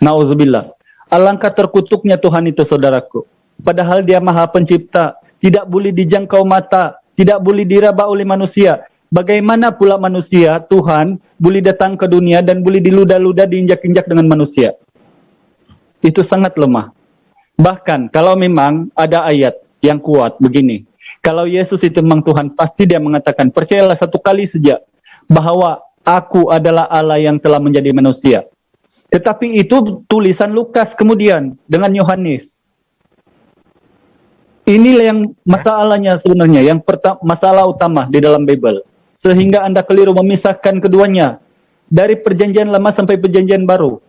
Nauzubillah. Alangkah terkutuknya Tuhan itu, saudaraku. Padahal dia maha pencipta, tidak boleh dijangkau mata, tidak boleh diraba oleh manusia. Bagaimana pula manusia, Tuhan, boleh datang ke dunia dan boleh diludah-ludah, diinjak-injak dengan manusia. Itu sangat lemah. Bahkan kalau memang ada ayat yang kuat begini, kalau Yesus itu memang Tuhan, pasti dia mengatakan, percayalah satu kali saja bahwa aku adalah Allah yang telah menjadi manusia. Tetapi itu tulisan Lukas kemudian dengan Yohanes. Inilah yang masalahnya sebenarnya, yang masalah utama di dalam Bible. Sehingga Anda keliru memisahkan keduanya dari perjanjian lama sampai perjanjian baru.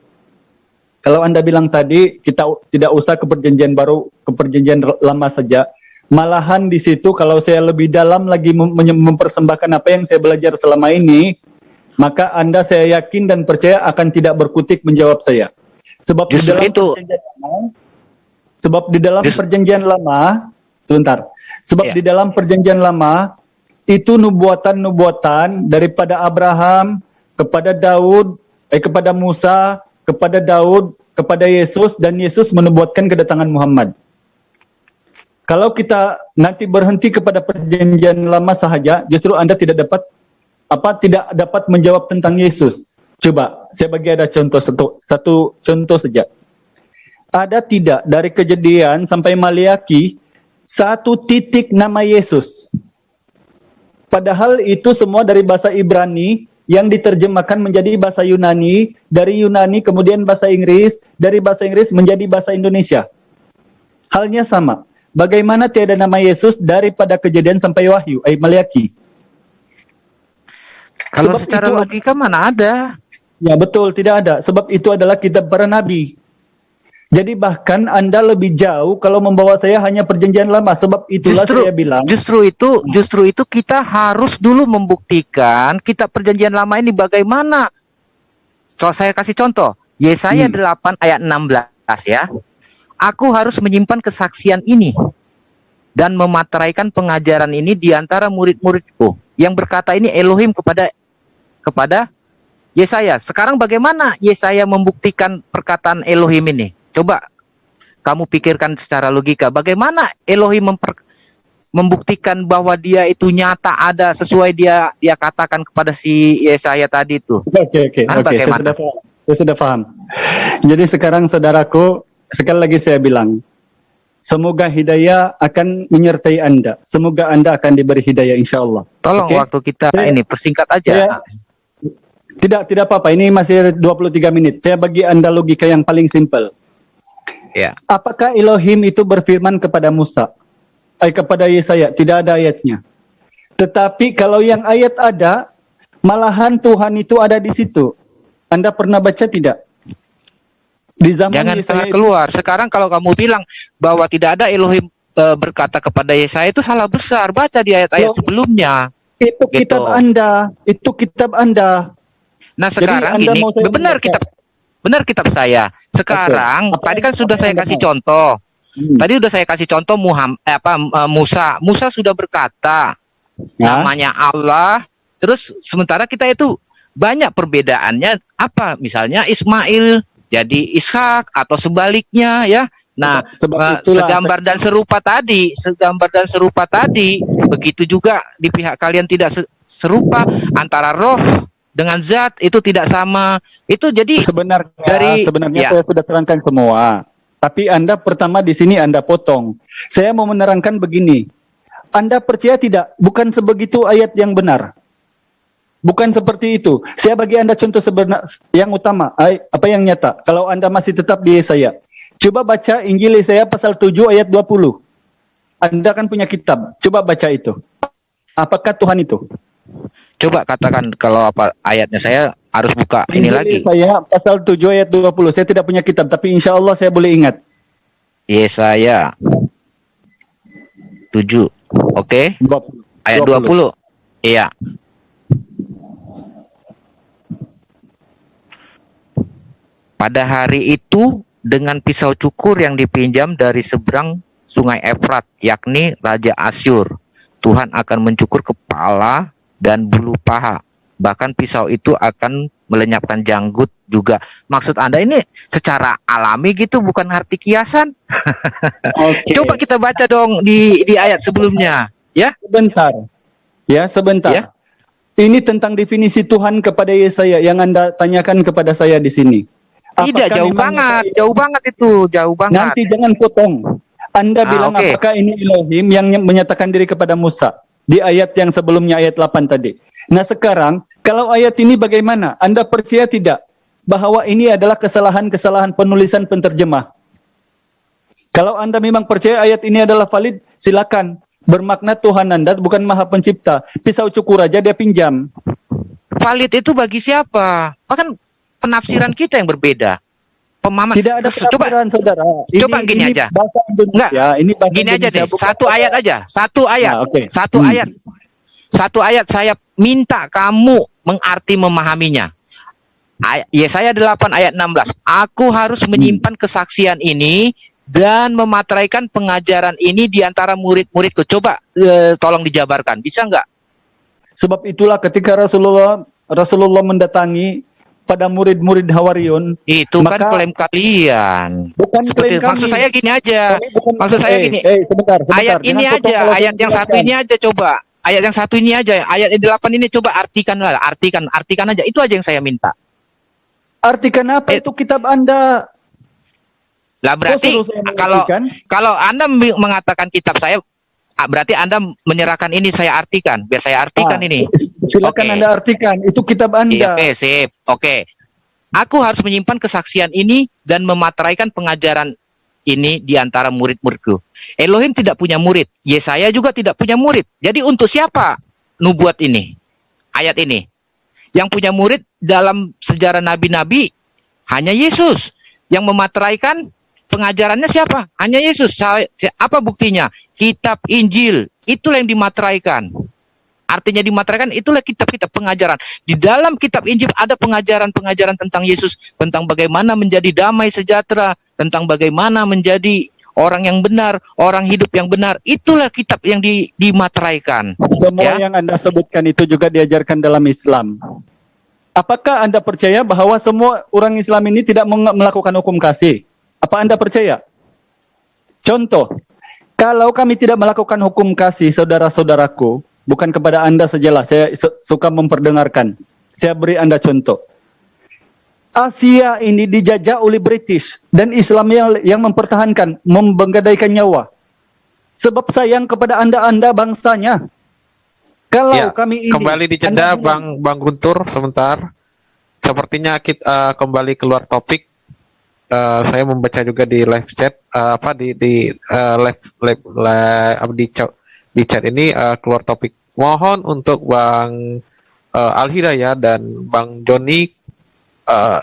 Kalau Anda bilang tadi, kita tidak usah ke perjanjian baru, ke perjanjian lama saja. Malahan di situ kalau saya lebih dalam lagi mempersembahkan apa yang saya belajar selama ini, maka Anda saya yakin dan percaya akan tidak berkutik menjawab saya. Sebab Justru di dalam itu. Perjanjian lama, sebentar. Sebab Ya. di dalam perjanjian lama itu nubuatan-nubuatan daripada Abraham kepada Daud, kepada Musa, kepada Daud, kepada Yesus, dan Yesus menubuatkan kedatangan Muhammad. Kalau kita nanti berhenti kepada perjanjian lama sahaja, justru Anda tidak dapat menjawab tentang Yesus. Coba, saya bagi ada contoh satu contoh saja. Ada tidak dari Kejadian sampai Maliaki satu titik nama Yesus? Padahal itu semua dari bahasa Ibrani yang diterjemahkan menjadi bahasa Yunani, dari Yunani kemudian bahasa Inggris, dari bahasa Inggris menjadi bahasa Indonesia. Halnya sama. Bagaimana tiada nama Yesus daripada Kejadian sampai Wahyu, Maliaki? Kalau Sebab secara itu- logika mana ada? Ya betul, tidak ada. Sebab itu adalah kitab para nabi. Jadi bahkan Anda lebih jauh kalau membawa saya hanya perjanjian lama. Sebab itulah saya bilang. Justru itu kita harus dulu membuktikan kitab perjanjian lama ini bagaimana. Saya kasih contoh. Yesaya 8 ayat 16 ya. Aku harus menyimpan kesaksian ini dan memateraikan pengajaran ini di antara murid-muridku. Yang berkata ini Elohim kepada Yesaya. Sekarang bagaimana Yesaya membuktikan perkataan Elohim ini? Coba kamu pikirkan secara logika. Bagaimana Elohim membuktikan bahwa dia itu nyata ada sesuai dia katakan kepada si Yesaya tadi itu? Oke. Saya sudah paham. Jadi sekarang saudaraku, sekali lagi saya bilang, semoga hidayah akan menyertai Anda. Semoga Anda akan diberi hidayah insya Allah. Tolong waktu kita ini persingkat aja. Tidak apa-apa, ini masih 23 menit. Saya bagi Anda logika yang paling simpel. Ya. Apakah Elohim itu berfirman kepada Musa? Kepada Yesaya? Tidak ada ayatnya. Tetapi kalau yang ayat ada, malahan Tuhan itu ada di situ. Anda pernah baca tidak? Di zaman Jangan Yesaya salah keluar. Sekarang kalau kamu bilang bahwa tidak ada Elohim berkata kepada Yesaya, itu salah besar. Baca di ayat-ayat sebelumnya. Itu kitab Anda. Itu kitab Anda. Nah sekarang Anda ini benar kitab saya. Sekarang tadi kan sudah saya kasih contoh. Tadi sudah saya kasih contoh Musa. Musa sudah berkata namanya Allah. Terus sementara kita itu banyak perbedaannya. Apa misalnya Ismail jadi Ishak atau sebaliknya ya. Nah, segambar dan serupa tadi, begitu juga di pihak kalian tidak serupa antara roh dengan zat itu tidak sama. Itu jadi sebenarnya saya sudah terangkan semua. Tapi Anda pertama di sini Anda potong. Saya mau menerangkan begini. Anda percaya tidak? Bukan sebegitu ayat yang benar. Bukan seperti itu. Saya bagi Anda contoh yang utama, apa yang nyata. Kalau Anda masih tetap di Yesaya, coba baca Injil Yesaya pasal 7 ayat 20. Anda kan punya kitab. Coba baca itu. Apakah Tuhan itu? Coba katakan kalau apa ayatnya, saya harus buka ini lagi. Saya pasal 7 ayat 20. Saya tidak punya kitab, tapi insya Allah saya boleh ingat. Yesaya 7. Oke. 20. Ayat 20. Iya. Pada hari itu dengan pisau cukur yang dipinjam dari seberang sungai Efrat, yakni Raja Asyur, Tuhan akan mencukur kepala dan bulu paha. Bahkan pisau itu akan melenyapkan janggut juga. Maksud Anda ini secara alami gitu, bukan arti kiasan? Coba kita baca dong di ayat sebelumnya. Ya, sebentar. Ya. Ini tentang definisi Tuhan kepada Yesaya yang Anda tanyakan kepada saya di sini. Tidak, jauh banget itu. Nanti jangan potong. Anda bilang apakah ini Elohim yang menyatakan diri kepada Musa di ayat yang sebelumnya, ayat 8 tadi. Nah sekarang, kalau ayat ini bagaimana? Anda percaya tidak bahwa ini adalah kesalahan-kesalahan penulisan penterjemah? Kalau Anda memang percaya ayat ini adalah valid, silakan. Bermakna Tuhan Anda bukan Maha Pencipta. Pisau cukur aja dia pinjam. Valid itu bagi siapa? Bahkan penafsiran kita yang berbeda. Pemahaman. Tidak ada penafsiran, saudara. Coba gini aja. Bahasa Indonesia. Enggak, ini bahasa gini Indonesia, aja deh. Satu ayat aja. Satu ayat. Hmm. Satu ayat saya minta kamu mengarti memahaminya. Yesaya 8 ayat 16. Aku harus menyimpan kesaksian ini dan memateraikan pengajaran ini di antara murid-muridku. Coba tolong dijabarkan. Bisa enggak? Sebab itulah ketika Rasulullah mendatangi pada murid-murid Hawariun, itu kan klaim kalian. Bukan klaim kami. Maksud saya gini aja. Maksud saya gini. Sebentar. Ayat ini aja, ayat yang satu ini aja coba. Ayat yang satu ini aja, ayat 8 ini coba artikan aja. Itu aja yang saya minta. Artikan apa itu kitab Anda? Lah berarti kalau Anda mengatakan kitab saya, berarti Anda menyerahkan ini saya artikan, biar saya artikan ini. Silakan Anda artikan, itu kitab Anda. Oke, sip. Oke. Aku harus menyimpan kesaksian ini dan memateraikan pengajaran ini di antara murid-muridku. Elohim tidak punya murid, Yesaya juga tidak punya murid. Jadi untuk siapa nubuat ini? Ayat ini. Yang punya murid dalam sejarah nabi-nabi hanya Yesus. Yang memateraikan pengajarannya siapa? Hanya Yesus. Apa buktinya? Kitab Injil. Itulah yang dimateraikan. Artinya dimateraikan itulah kitab-kitab pengajaran. Di dalam kitab Injil ada pengajaran-pengajaran tentang Yesus, tentang bagaimana menjadi damai sejahtera, tentang bagaimana menjadi orang yang benar, orang hidup yang benar. Itulah kitab yang dimateraikan. Semua yang Anda sebutkan itu juga diajarkan dalam Islam. Apakah Anda percaya bahwa semua orang Islam ini tidak melakukan hukum kasih? Apa Anda percaya? Contoh, kalau kami tidak melakukan hukum kasih, saudara-saudaraku, bukan kepada Anda sajalah, saya suka memperdengarkan. Saya beri Anda contoh. Asia ini dijajah oleh British dan Islam yang mempertahankan, membenggadaikan nyawa. Sebab sayang kepada Anda bangsanya. Kalau Ya, kami ini kembali di jeda Bang Guntur sebentar. Sepertinya kita kembali keluar topik. Saya membaca juga di live chat di chat ini keluar topik. Mohon untuk Bang Al Hidayah dan Bang Joni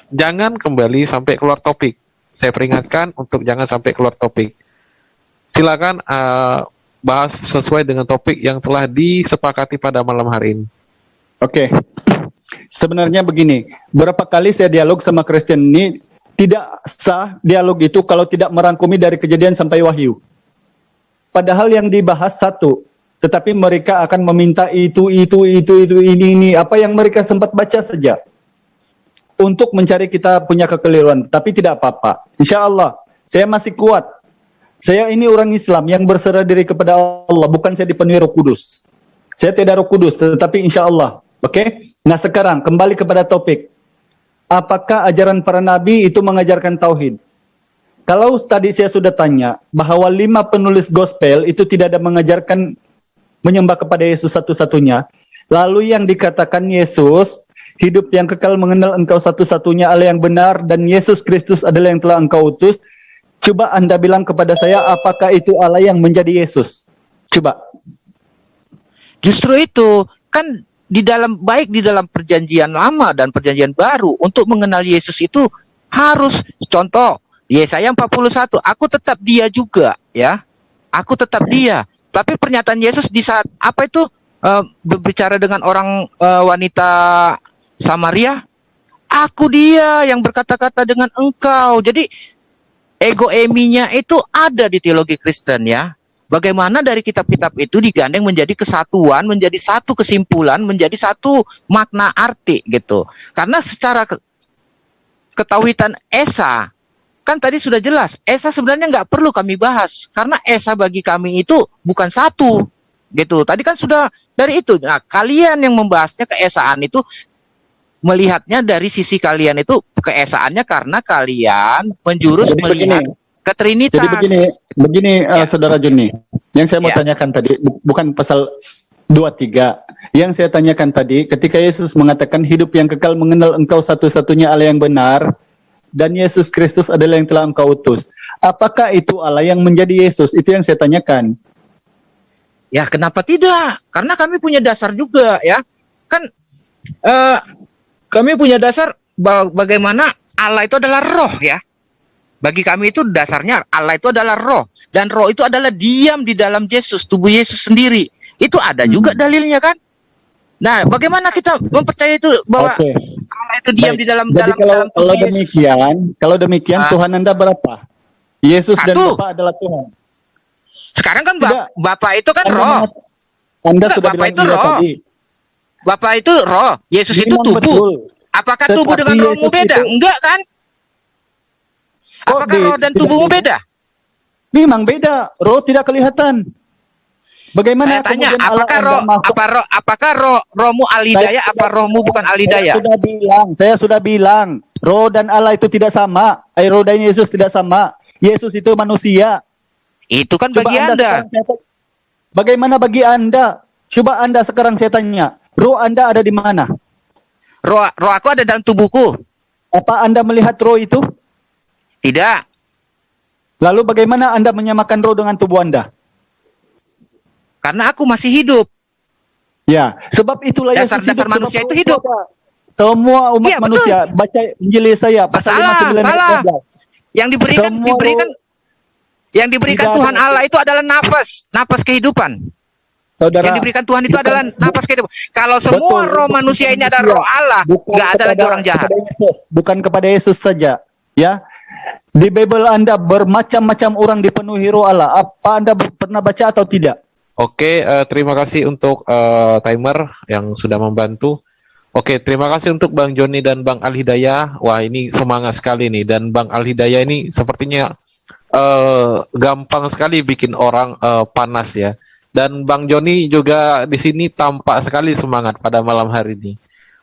jangan kembali sampai keluar topik. Saya peringatkan untuk jangan sampai keluar topik. Silakan bahas sesuai dengan topik yang telah disepakati pada malam hari ini. Oke. Sebenarnya begini, berapa kali saya dialog sama Kristen ini, tidak sah dialog itu kalau tidak merangkumi dari Kejadian sampai Wahyu. Padahal yang dibahas satu, tetapi mereka akan meminta itu, ini, apa yang mereka sempat baca saja. Untuk mencari kita punya kekeliruan, tapi tidak apa-apa. Insya Allah, saya masih kuat. Saya ini orang Islam yang berserah diri kepada Allah, bukan saya dipenuhi Roh Kudus. Saya tidak Roh Kudus, tetapi insya Allah. Oke? Nah sekarang, kembali kepada topik. Apakah ajaran para nabi itu mengajarkan tauhid? Kalau tadi saya sudah tanya, bahwa 5 penulis gospel itu tidak ada mengajarkan menyembah kepada Yesus satu-satunya. Lalu yang dikatakan Yesus, hidup yang kekal mengenal engkau satu-satunya Allah yang benar, dan Yesus Kristus adalah yang telah engkau utus. Coba Anda bilang kepada saya, apakah itu Allah yang menjadi Yesus? Coba. Justru itu, kan baik di dalam perjanjian lama dan perjanjian baru, untuk mengenal Yesus itu harus, contoh, Yesaya 41, aku tetap dia juga, ya. Aku tetap dia. Tapi pernyataan Yesus di saat, berbicara dengan orang wanita Samaria, aku dia yang berkata-kata dengan engkau. Jadi, ego eminya itu ada di teologi Kristen, ya. Bagaimana dari kitab-kitab itu digandeng menjadi kesatuan, menjadi satu kesimpulan, menjadi satu makna arti gitu. Karena secara ketauhidan Esa, kan tadi sudah jelas, Esa sebenarnya nggak perlu kami bahas. Karena Esa bagi kami itu bukan satu gitu. Tadi kan sudah dari itu. Nah, kalian yang membahasnya keesaan itu, melihatnya dari sisi kalian itu keesaannya karena kalian menjurus melihat ke Trinitas. Jadi begini Saudara Joni, yang saya mau tanyakan tadi bukan pasal 23. Yang saya tanyakan tadi, ketika Yesus mengatakan hidup yang kekal mengenal engkau satu-satunya Allah yang benar, dan Yesus Kristus adalah yang telah engkau utus. Apakah itu Allah yang menjadi Yesus? Itu yang saya tanyakan. Ya, kenapa tidak? Karena kami punya dasar juga, ya. Kan kami punya dasar bagaimana Allah itu adalah roh, ya. Bagi kami itu dasarnya Allah itu adalah roh. Dan roh itu adalah diam di dalam Yesus, tubuh Yesus sendiri. Itu ada juga dalilnya, kan? Nah, bagaimana kita mempercayai itu bahwa Allah itu diam di dalam Jadi dalam kalau demikian Tuhan Anda berapa? Yesus dan Bapa adalah Tuhan. Sekarang kan Bapa itu kan roh. Anda sudah Bapa bilang itu roh. tadi. Bapa itu roh, Yesus itu tubuh. Betul. Apakah tubuh dengan rohmu beda? Enggak, kan? Apakah roh dan tubuhmu beda? Memang beda. Roh tidak kelihatan. Bagaimana saya tanya, apakah rohmu alidaya, apa rohmu bukan alidaya? Saya sudah bilang, roh dan Allah itu tidak sama. Roh dan Yesus tidak sama. Yesus itu manusia. Itu kan bagi Anda. Bagaimana bagi Anda? Coba Anda sekarang saya tanya, roh Anda ada di mana? Roh aku ada dalam tubuhku. Apa Anda melihat roh itu? Tidak. Lalu bagaimana Anda menyamakan roh dengan tubuh Anda? Karena aku masih hidup. Ya, sebab itulah dasar manusia itu hidup. Semua umat manusia, baca Injil saya pasal 5, 9, salah. Yang diberikan Semua yang diberikan tidak Tuhan ada- Allah itu adalah nafas kehidupan. saudara, Yang diberikan Tuhan itu bukan- adalah nafas kehidupan. Kalau semua Betul, roh untuk manusia ini ada manusia. roh Allah, bukan nggak ada lagi orang jahat. kepada Yesus, bukan kepada Yesus saja, ya. Di Bible Anda bermacam-macam orang dipenuhi roh Allah. Apa Anda pernah baca atau tidak? Oke, terima kasih untuk timer yang sudah membantu. Oke, terima kasih untuk Bang Joni dan Bang Al Hidayah. Wah, ini semangat sekali nih. Dan Bang Al Hidayah ini sepertinya gampang sekali bikin orang panas ya. Dan Bang Joni juga di sini tampak sekali semangat pada malam hari ini.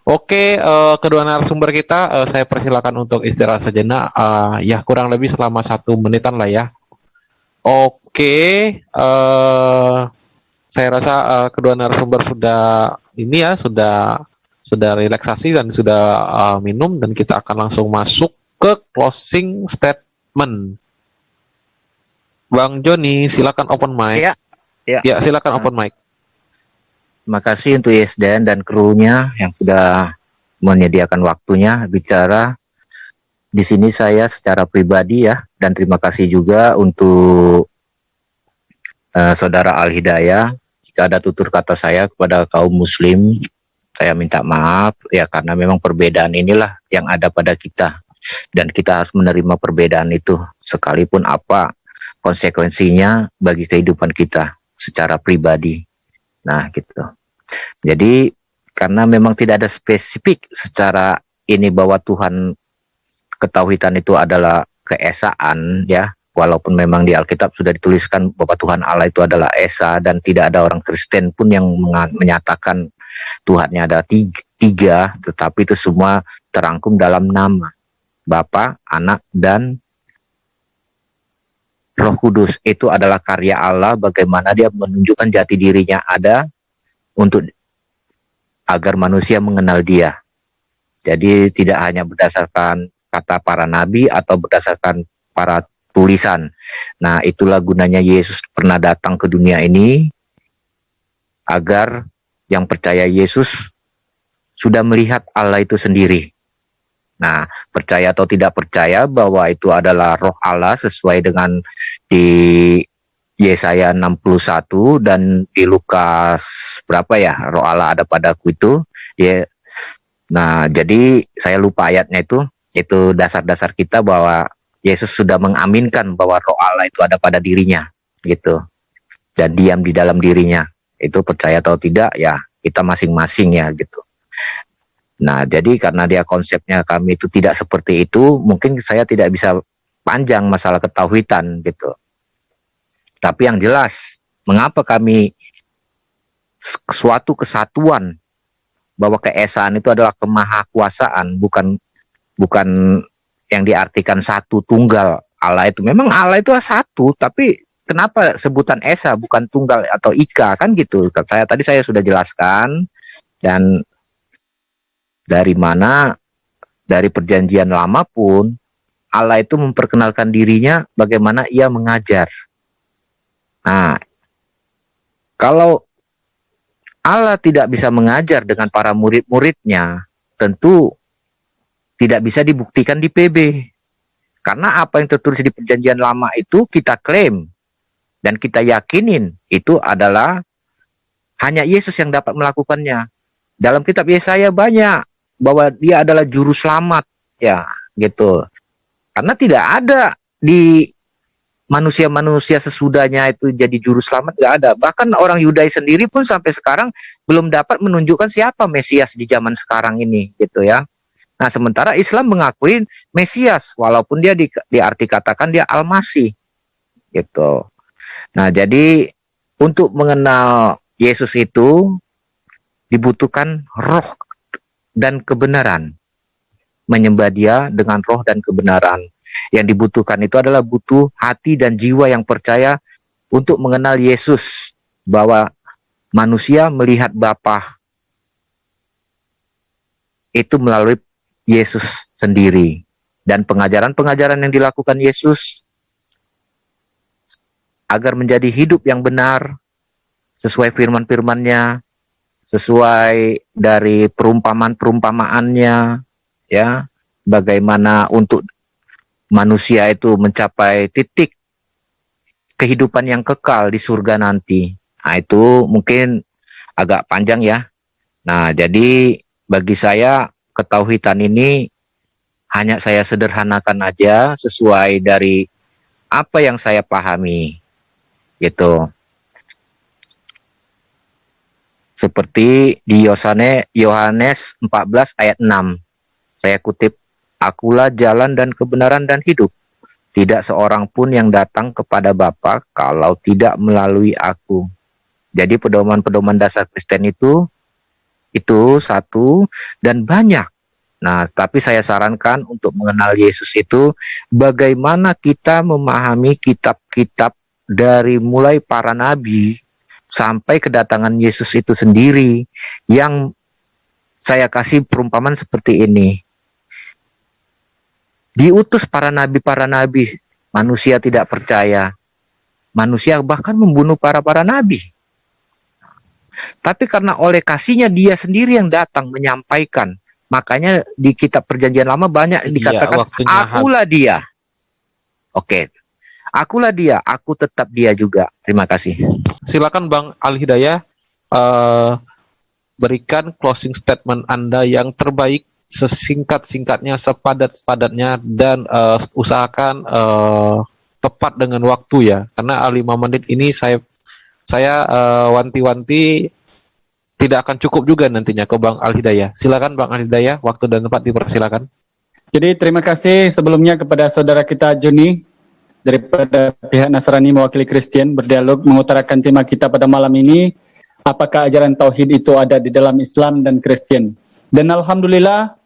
Oke, kedua narasumber kita saya persilakan untuk istirahat sejenak. Ya, kurang lebih selama 1 menitan lah ya. Oke, saya rasa kedua narasumber sudah ini ya, sudah relaksasi dan sudah minum, dan kita akan langsung masuk ke closing statement. Bang Joni, silakan open mic. Ya, ya. Ya, silakan open mic. Terima kasih untuk YSDN dan krunya yang sudah menyediakan waktunya bicara. Di sini saya secara pribadi ya, dan terima kasih juga untuk Saudara Al Hidayah. Jika ada tutur kata saya kepada kaum muslim, saya minta maaf ya, karena memang perbedaan inilah yang ada pada kita. Dan kita harus menerima perbedaan itu, sekalipun apa konsekuensinya bagi kehidupan kita secara pribadi. Nah, gitu. Jadi karena memang tidak ada spesifik secara ini bahwa Tuhan, ketauhidan itu adalah keesaan ya, walaupun memang di Alkitab sudah dituliskan bahwa Tuhan Allah itu adalah esa, dan tidak ada orang Kristen pun yang menyatakan Tuhannya ada tiga, tetapi itu semua terangkum dalam nama Bapa, Anak, dan Roh Kudus. Itu adalah karya Allah, bagaimana dia menunjukkan jati dirinya ada untuk agar manusia mengenal dia. Jadi tidak hanya berdasarkan kata para nabi atau berdasarkan para tulisan. Nah, itulah gunanya Yesus pernah datang ke dunia ini, agar yang percaya Yesus sudah melihat Allah itu sendiri. Nah, percaya atau tidak percaya bahwa itu adalah roh Allah sesuai dengan di Yesaya 61 dan di Lukas berapa ya, roh Allah ada padaku itu ya. Nah, jadi saya lupa ayatnya itu dasar-dasar kita bahwa Yesus sudah mengaminkan bahwa roh Allah itu ada pada dirinya gitu, dan diam di dalam dirinya. Itu percaya atau tidak ya kita masing-masing ya gitu. Nah, jadi karena dia konsepnya kami itu tidak seperti itu, mungkin saya tidak bisa panjang masalah ketauhidan gitu. Tapi yang jelas, mengapa kami suatu kesatuan, bahwa keesaan itu adalah kemahakuasaan, bukan yang diartikan satu tunggal. Allah itu memang Allah itu satu, tapi kenapa sebutan esa bukan tunggal atau ika, kan gitu. Tadi saya sudah jelaskan. Dan dari mana, dari perjanjian lama pun Allah itu memperkenalkan dirinya bagaimana ia mengajar. Nah, kalau Allah tidak bisa mengajar dengan para murid-muridnya, tentu tidak bisa dibuktikan di PB. Karena apa yang tertulis di perjanjian lama itu kita klaim dan kita yakinin itu adalah hanya Yesus yang dapat melakukannya. Dalam kitab Yesaya banyak bahwa dia adalah juru selamat ya gitu. Karena tidak ada di manusia-manusia sesudahnya itu jadi juru selamat, nggak ada. Bahkan orang Yudai sendiri pun sampai sekarang belum dapat menunjukkan siapa Mesias di zaman sekarang ini gitu ya. Nah, sementara Islam mengakui Mesias walaupun dia diarti katakan dia Al-Masih gitu. Nah, jadi untuk mengenal Yesus itu dibutuhkan roh dan kebenaran. Menyembah dia dengan roh dan kebenaran. Yang dibutuhkan itu adalah butuh hati dan jiwa yang percaya untuk mengenal Yesus, bahwa manusia melihat Bapa itu melalui Yesus sendiri. Dan pengajaran-pengajaran yang dilakukan Yesus agar menjadi hidup yang benar sesuai firman-firmannya, sesuai dari perumpamaan-perumpamaannya ya, bagaimana untuk manusia itu mencapai titik kehidupan yang kekal di surga nanti. Nah, itu mungkin agak panjang ya. Nah, jadi bagi saya ketauhidan ini hanya saya sederhanakan aja sesuai dari apa yang saya pahami. Gitu. Seperti di Yohanes 14 ayat 6. Saya kutip, "Akulah jalan dan kebenaran dan hidup. Tidak seorang pun yang datang kepada Bapa kalau tidak melalui aku." Jadi pedoman-pedoman dasar Kristen itu satu dan banyak. Nah, tapi saya sarankan untuk mengenal Yesus itu bagaimana kita memahami kitab-kitab dari mulai para nabi sampai kedatangan Yesus itu sendiri, yang saya kasih perumpamaan seperti ini. Diutus para nabi, manusia tidak percaya. Manusia bahkan membunuh para nabi. Tapi karena oleh kasihnya dia sendiri yang datang menyampaikan. Makanya di kitab Perjanjian Lama banyak dikatakan, akulah dia. Oke. Akulah dia, aku tetap dia juga. Terima kasih. Silakan Bang Al-Hidayah, berikan closing statement Anda yang terbaik, sesingkat-singkatnya, sepadat-padatnya, dan usahakan tepat dengan waktu ya, karena 5 menit ini saya wanti-wanti tidak akan cukup juga nantinya ke Bang Al-Hidayah. Silakan Bang Al-Hidayah, waktu dan tempat dipersilakan. Jadi terima kasih sebelumnya kepada saudara kita Joni daripada pihak Nasrani mewakili Kristen berdialog mengutarakan tema kita pada malam ini, apakah ajaran tauhid itu ada di dalam Islam dan Kristen. Dan alhamdulillah,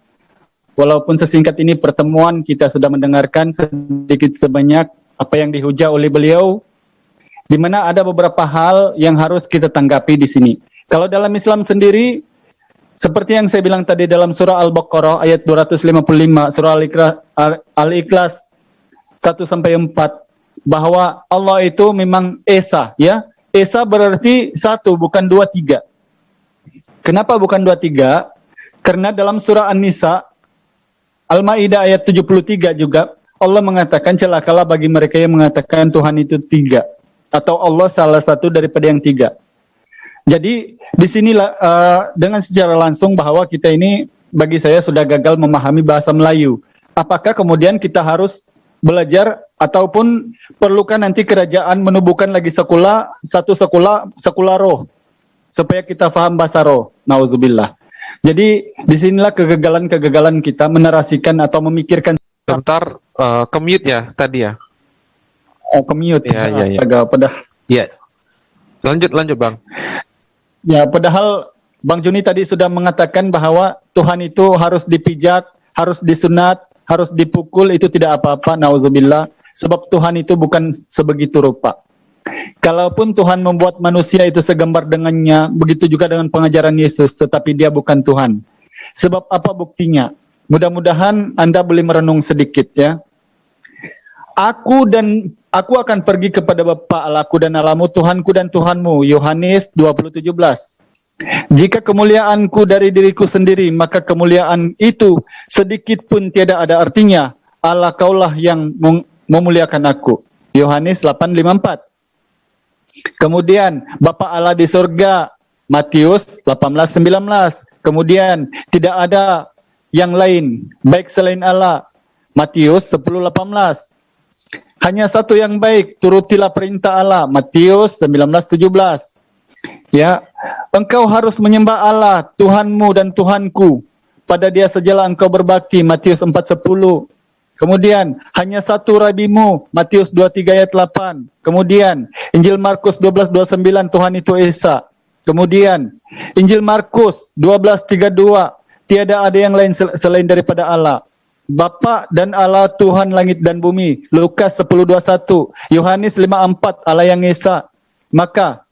walaupun sesingkat ini pertemuan, kita sudah mendengarkan sedikit sebanyak apa yang dihujah oleh beliau, di mana ada beberapa hal yang harus kita tanggapi di sini. Kalau dalam Islam sendiri, seperti yang saya bilang tadi dalam surah Al-Baqarah ayat 255, surah Al-Ikhlas 1-4, bahwa Allah itu memang Esa, ya. Esa berarti satu, bukan 2, 3. Kenapa bukan 2, 3? Karena dalam surah An-Nisa, Al-Ma'idah ayat 73 juga, Allah mengatakan celakalah bagi mereka yang mengatakan Tuhan itu 3. Atau Allah salah satu daripada yang 3. Jadi di sinilah dengan secara langsung bahwa kita ini, bagi saya sudah gagal memahami bahasa Melayu. Apakah kemudian kita harus belajar ataupun perlukan nanti kerajaan menubuhkan lagi sekolah roh supaya kita paham bahasa roh? Nauzubillah. Jadi disinilah kegagalan kita menarasikan atau memikirkan. Bentar, ke-mute ya tadi ya. Oh, ke-mute. Ya. Ya. Lanjut Bang. Ya, padahal Bang Joni tadi sudah mengatakan bahwa Tuhan itu harus dipijat, harus disunat, harus dipukul, itu tidak apa-apa, nauzubillah. Sebab Tuhan itu bukan sebegitu rupa. Kalaupun Tuhan membuat manusia itu segambar dengannya, begitu juga dengan pengajaran Yesus, tetapi dia bukan Tuhan. Sebab apa buktinya? Mudah-mudahan Anda boleh merenung sedikit ya. Aku akan pergi kepada Bapa Allahku dan Allahmu, Tuhanku dan Tuhanmu. Yohanes 20:17. Jika kemuliaanku dari diriku sendiri, maka kemuliaan itu sedikit pun tiada ada artinya. Allah kaulah yang memuliakan aku. Yohanes 8:54. Kemudian Bapa Allah di surga, Matius 18:19. Kemudian tidak ada yang lain baik selain Allah, Matius 10:18. Hanya satu yang baik, turutilah perintah Allah, Matius 19:17. Ya, engkau harus menyembah Allah, Tuhanmu dan Tuhanku. Pada dia sajalah engkau berbakti, Matius 4:10. Kemudian, hanya satu Rabimu, Matius 23 ayat 8. Kemudian, Injil Markus 12:29, Tuhan itu Esa. Kemudian, Injil Markus 12:32, tiada ada yang lain selain daripada Allah. Bapa dan Allah Tuhan langit dan bumi, Lukas 10:21, Yohanes 5:4, Allah yang Esa. Maka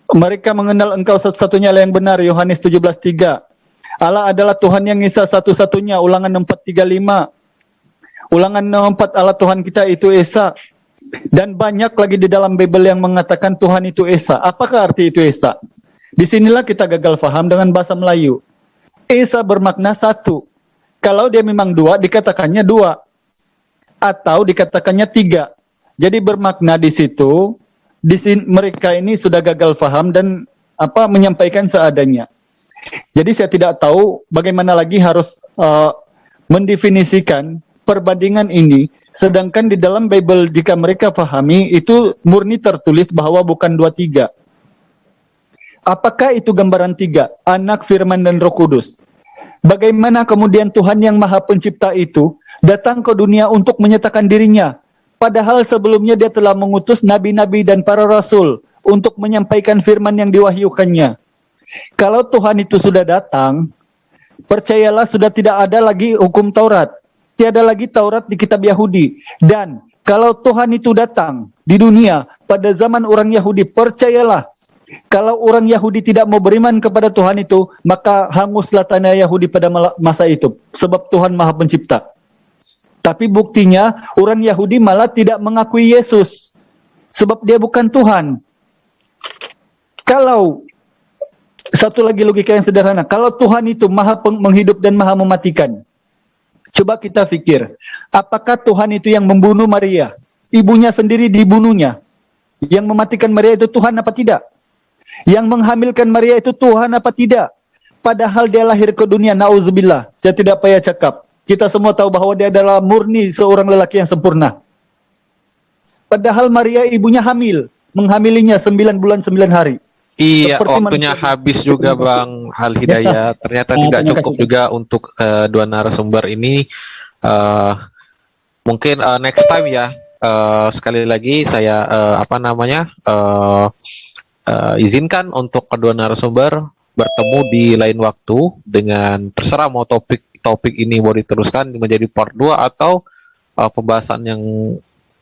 mereka mengenal engkau satu-satunya Allah yang benar, Yohanes 17:3. Allah adalah Tuhan yang Esa satu-satunya, Ulangan 4:35. Ulangan 4, Allah Tuhan kita itu Esa. Dan banyak lagi di dalam Bible yang mengatakan Tuhan itu Esa. Apakah arti itu Esa? Disinilah kita gagal faham dengan bahasa Melayu. Esa bermakna satu. Kalau dia memang dua, dikatakannya dua. atau dikatakannya 3. Jadi bermakna di situ, mereka ini sudah gagal paham dan menyampaikan seadanya. Jadi saya tidak tahu bagaimana lagi harus mendefinisikan perbandingan ini, sedangkan di dalam Bible jika mereka pahami itu murni tertulis bahwa bukan 2-3. Apakah itu gambaran 3? Anak, Firman, dan Roh Kudus. Bagaimana kemudian Tuhan yang Maha Pencipta itu datang ke dunia untuk menyatakan dirinya, padahal sebelumnya dia telah mengutus nabi-nabi dan para rasul untuk menyampaikan firman yang diwahyukannya. Kalau Tuhan itu sudah datang, percayalah sudah tidak ada lagi hukum Taurat. Tiada lagi Taurat di kitab Yahudi. Dan kalau Tuhan itu datang di dunia pada zaman orang Yahudi, percayalah, kalau orang Yahudi tidak mau beriman kepada Tuhan itu, maka hanguslah tanah Yahudi pada masa itu. Sebab Tuhan Maha Pencipta. Tapi buktinya, orang Yahudi malah tidak mengakui Yesus. Sebab dia bukan Tuhan. Kalau, satu lagi logika yang sederhana, kalau Tuhan itu Maha menghidup dan Maha mematikan, coba kita pikir, apakah Tuhan itu yang membunuh Maria? Ibunya sendiri dibunuhnya. Yang mematikan Maria itu Tuhan apa tidak? Yang menghamilkan Maria itu Tuhan apa tidak? Padahal dia lahir ke dunia, na'udzubillah. Saya tidak payah cakap. Kita semua tahu bahwa dia adalah murni seorang lelaki yang sempurna. Padahal Maria ibunya hamil. Menghamilinya 9 bulan 9 hari. Iya, Seperti waktunya manusia. habis juga Bang Al Hidayat. Ternyata tidak terima cukup kasih. juga untuk dua narasumber ini. Mungkin next time ya. Sekali lagi saya izinkan untuk kedua narasumber bertemu di lain waktu dengan terserah mau topik ini mau diteruskan menjadi part 2 atau pembahasan yang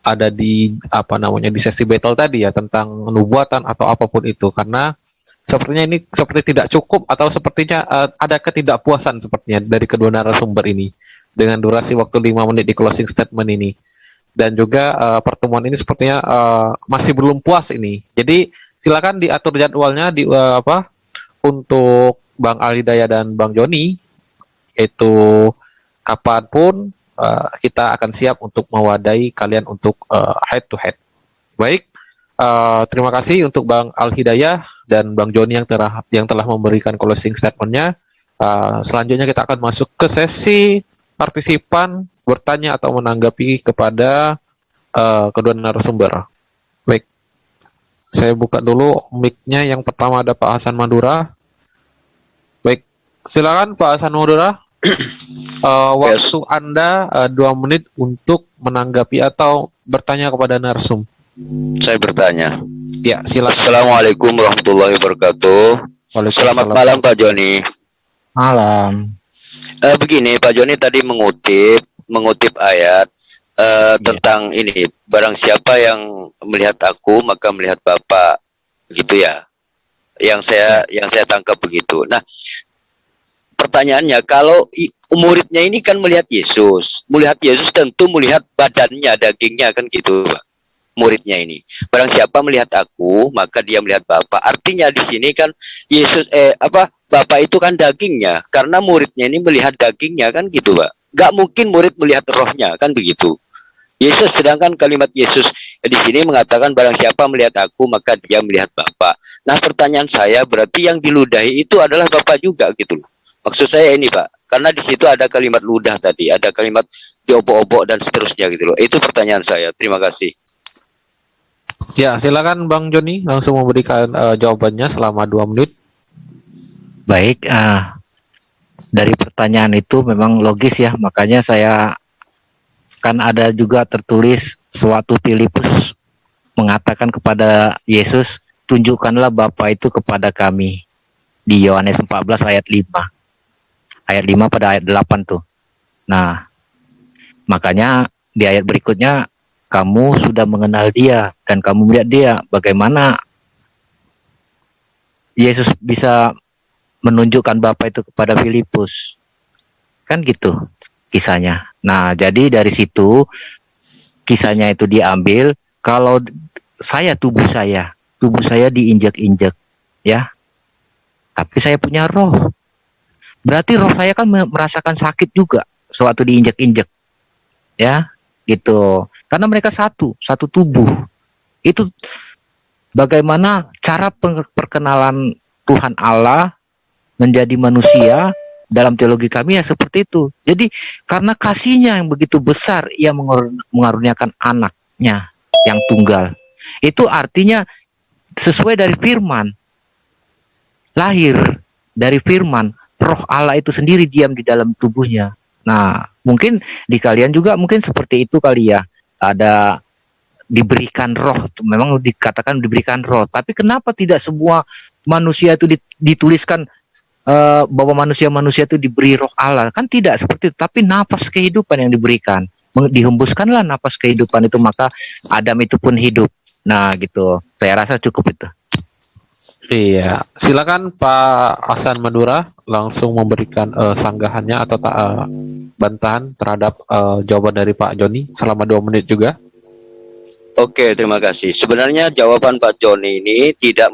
ada di di sesi battle tadi ya tentang nubuatan atau apapun itu, karena sepertinya ini seperti tidak cukup atau sepertinya ada ketidakpuasan sepertinya dari kedua narasumber ini dengan durasi waktu 5 menit di closing statement ini, dan juga pertemuan ini sepertinya masih belum puas ini. Jadi silakan diatur jadwalnya untuk Bang Al Hidayat dan Bang Joni, itu kapanpun kita akan siap untuk mewadahi kalian untuk head to head. Baik, terima kasih untuk Bang Al Hidayat dan Bang Joni yang telah memberikan closing statementnya. Selanjutnya kita akan masuk ke sesi partisipan bertanya atau menanggapi kepada kedua narasumber. Baik, saya buka dulu mic-nya. Yang pertama ada Pak Hasan Madura. Baik, silakan Pak Hasan Madura. Waktu Anda 2 menit untuk menanggapi atau bertanya kepada narsum. Saya bertanya. Ya, silakan. Assalamualaikum warahmatullahi wabarakatuh. Selamat malam Pak Joni. Malam. Begini, Pak Joni tadi mengutip ayat tentang ini, barang siapa yang melihat aku maka melihat Bapa, gitu ya. Yang saya tangkap begitu. Nah, pertanyaannya, kalau muridnya ini kan melihat Yesus tentu melihat badannya, dagingnya, kan gitu, Pak. Muridnya ini, barang siapa melihat aku maka dia melihat Bapa. Artinya di sini kan Yesus Bapa itu kan dagingnya, karena muridnya ini melihat dagingnya, kan gitu, Pak. Gak mungkin murid melihat rohnya, kan begitu. Yesus, sedangkan kalimat Yesus di sini mengatakan barang siapa melihat aku maka dia melihat Bapa. Nah, pertanyaan saya, berarti yang diludahi itu adalah Bapa juga, gitu loh. Maksud saya ini, Pak, karena di situ ada kalimat ludah tadi, ada kalimat diobok-obok dan seterusnya, gitu loh. Itu pertanyaan saya. Terima kasih. Ya, silakan Bang Joni langsung memberikan jawabannya selama 2 menit. Baik, dari pertanyaan itu memang logis ya, makanya saya kan ada juga tertulis suatu Filipus mengatakan kepada Yesus, tunjukkanlah Bapa itu kepada kami, di Yohanes 14 ayat 5. Ayat 5 pada ayat 8 tuh. Nah, makanya di ayat berikutnya, kamu sudah mengenal dia dan kamu melihat dia. Bagaimana Yesus bisa menunjukkan Bapa itu kepada Filipus? Kan gitu kisahnya. Nah, jadi dari situ kisahnya itu diambil, kalau tubuh saya diinjak-injak, ya. Tapi saya punya roh. Berarti roh saya kan merasakan sakit juga sewaktu diinjak-injak. Ya. gitu. Karena mereka satu tubuh. Itu bagaimana cara perkenalan Tuhan Allah menjadi manusia dalam teologi kami ya seperti itu. Jadi karena kasihnya yang begitu besar, ia mengaruniakan anaknya yang tunggal. Itu artinya sesuai dari firman, lahir dari firman, roh Allah itu sendiri diam di dalam tubuhnya. Nah, mungkin di kalian juga mungkin seperti itu kali ya. Ada diberikan roh, memang dikatakan diberikan roh. Tapi kenapa tidak semua manusia itu dituliskan bahwa manusia-manusia itu diberi roh Allah? Kan tidak seperti itu. Tapi napas kehidupan yang diberikan, dihembuskanlah napas kehidupan itu, maka Adam itu pun hidup. Nah, gitu. Saya rasa cukup itu. Iya, silakan Pak Hasan Madura langsung memberikan sanggahannya atau bantahan terhadap jawaban dari Pak Joni selama 2 menit juga. Oke, terima kasih. Sebenarnya jawaban Pak Joni ini tidak